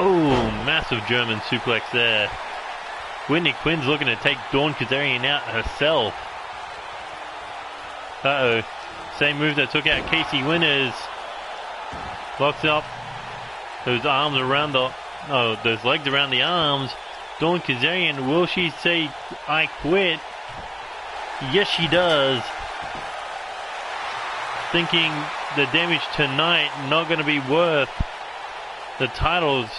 Oh, massive German suplex there. Whitney Quinn's looking to take Dawn Kazarian out herself. Uh-oh. Same move that took out Casey Winters. Locks up. Those arms around the... Oh, those legs around the arms. Dawn Kazarian, will she say, I quit? Yes, she does. Thinking the damage tonight not going to be worth the titles.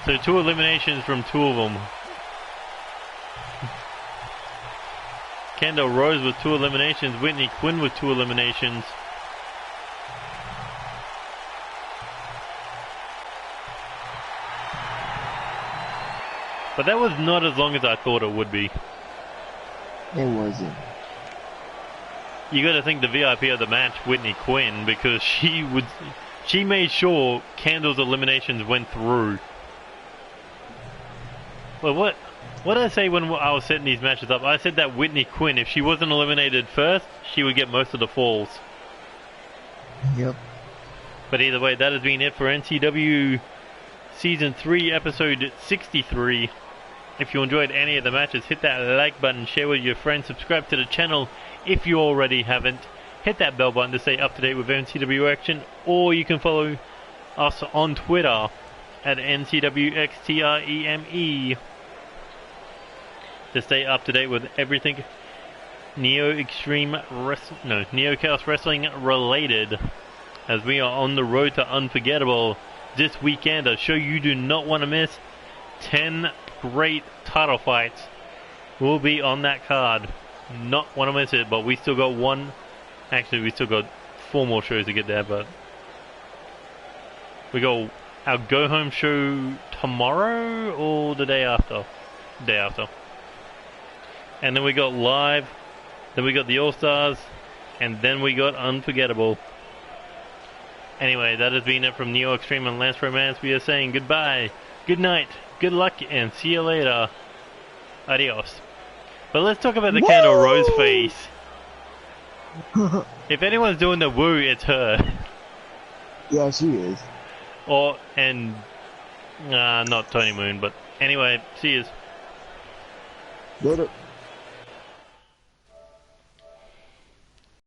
So 2 eliminations from 2 of them. Kendall Rose with 2 eliminations. Whitney Quinn with 2 eliminations. But that was not as long as I thought it would be. It wasn't. You got to think the VIP of the match, Whitney Quinn, because she made sure Kendall's eliminations went through. Well, what did I say when I was setting these matches up? I said that Whitney Quinn, if she wasn't eliminated first, she would get most of the falls. Yep. But either way, that has been it for NCW Season 3, Episode 63. If you enjoyed any of the matches, hit that like button, share with your friends, subscribe to the channel if you already haven't. Hit that bell button to stay up to date with NCW action, or you can follow us on Twitter at NCWXTREME to stay up to date with everything Neo Chaos Wrestling related, as we are on the road to Unforgettable this weekend. A show you do not want to miss. 10 great title fights will be on that card. Not want to miss it, but we still got we still got 4 more shows to get there, but we got our go home show tomorrow or the day after. Day after. And then we got live, then we got the All Stars, and then we got Unforgettable. Anyway, that has been it from Neo Extreme and Lance Romance. We are saying goodbye, good night, good luck, and see you later. Adios. But let's talk about the Kendall Rose face. If anyone's doing the woo, it's her. Yeah, she is. Not Tony Moon, but anyway, see yous. Later.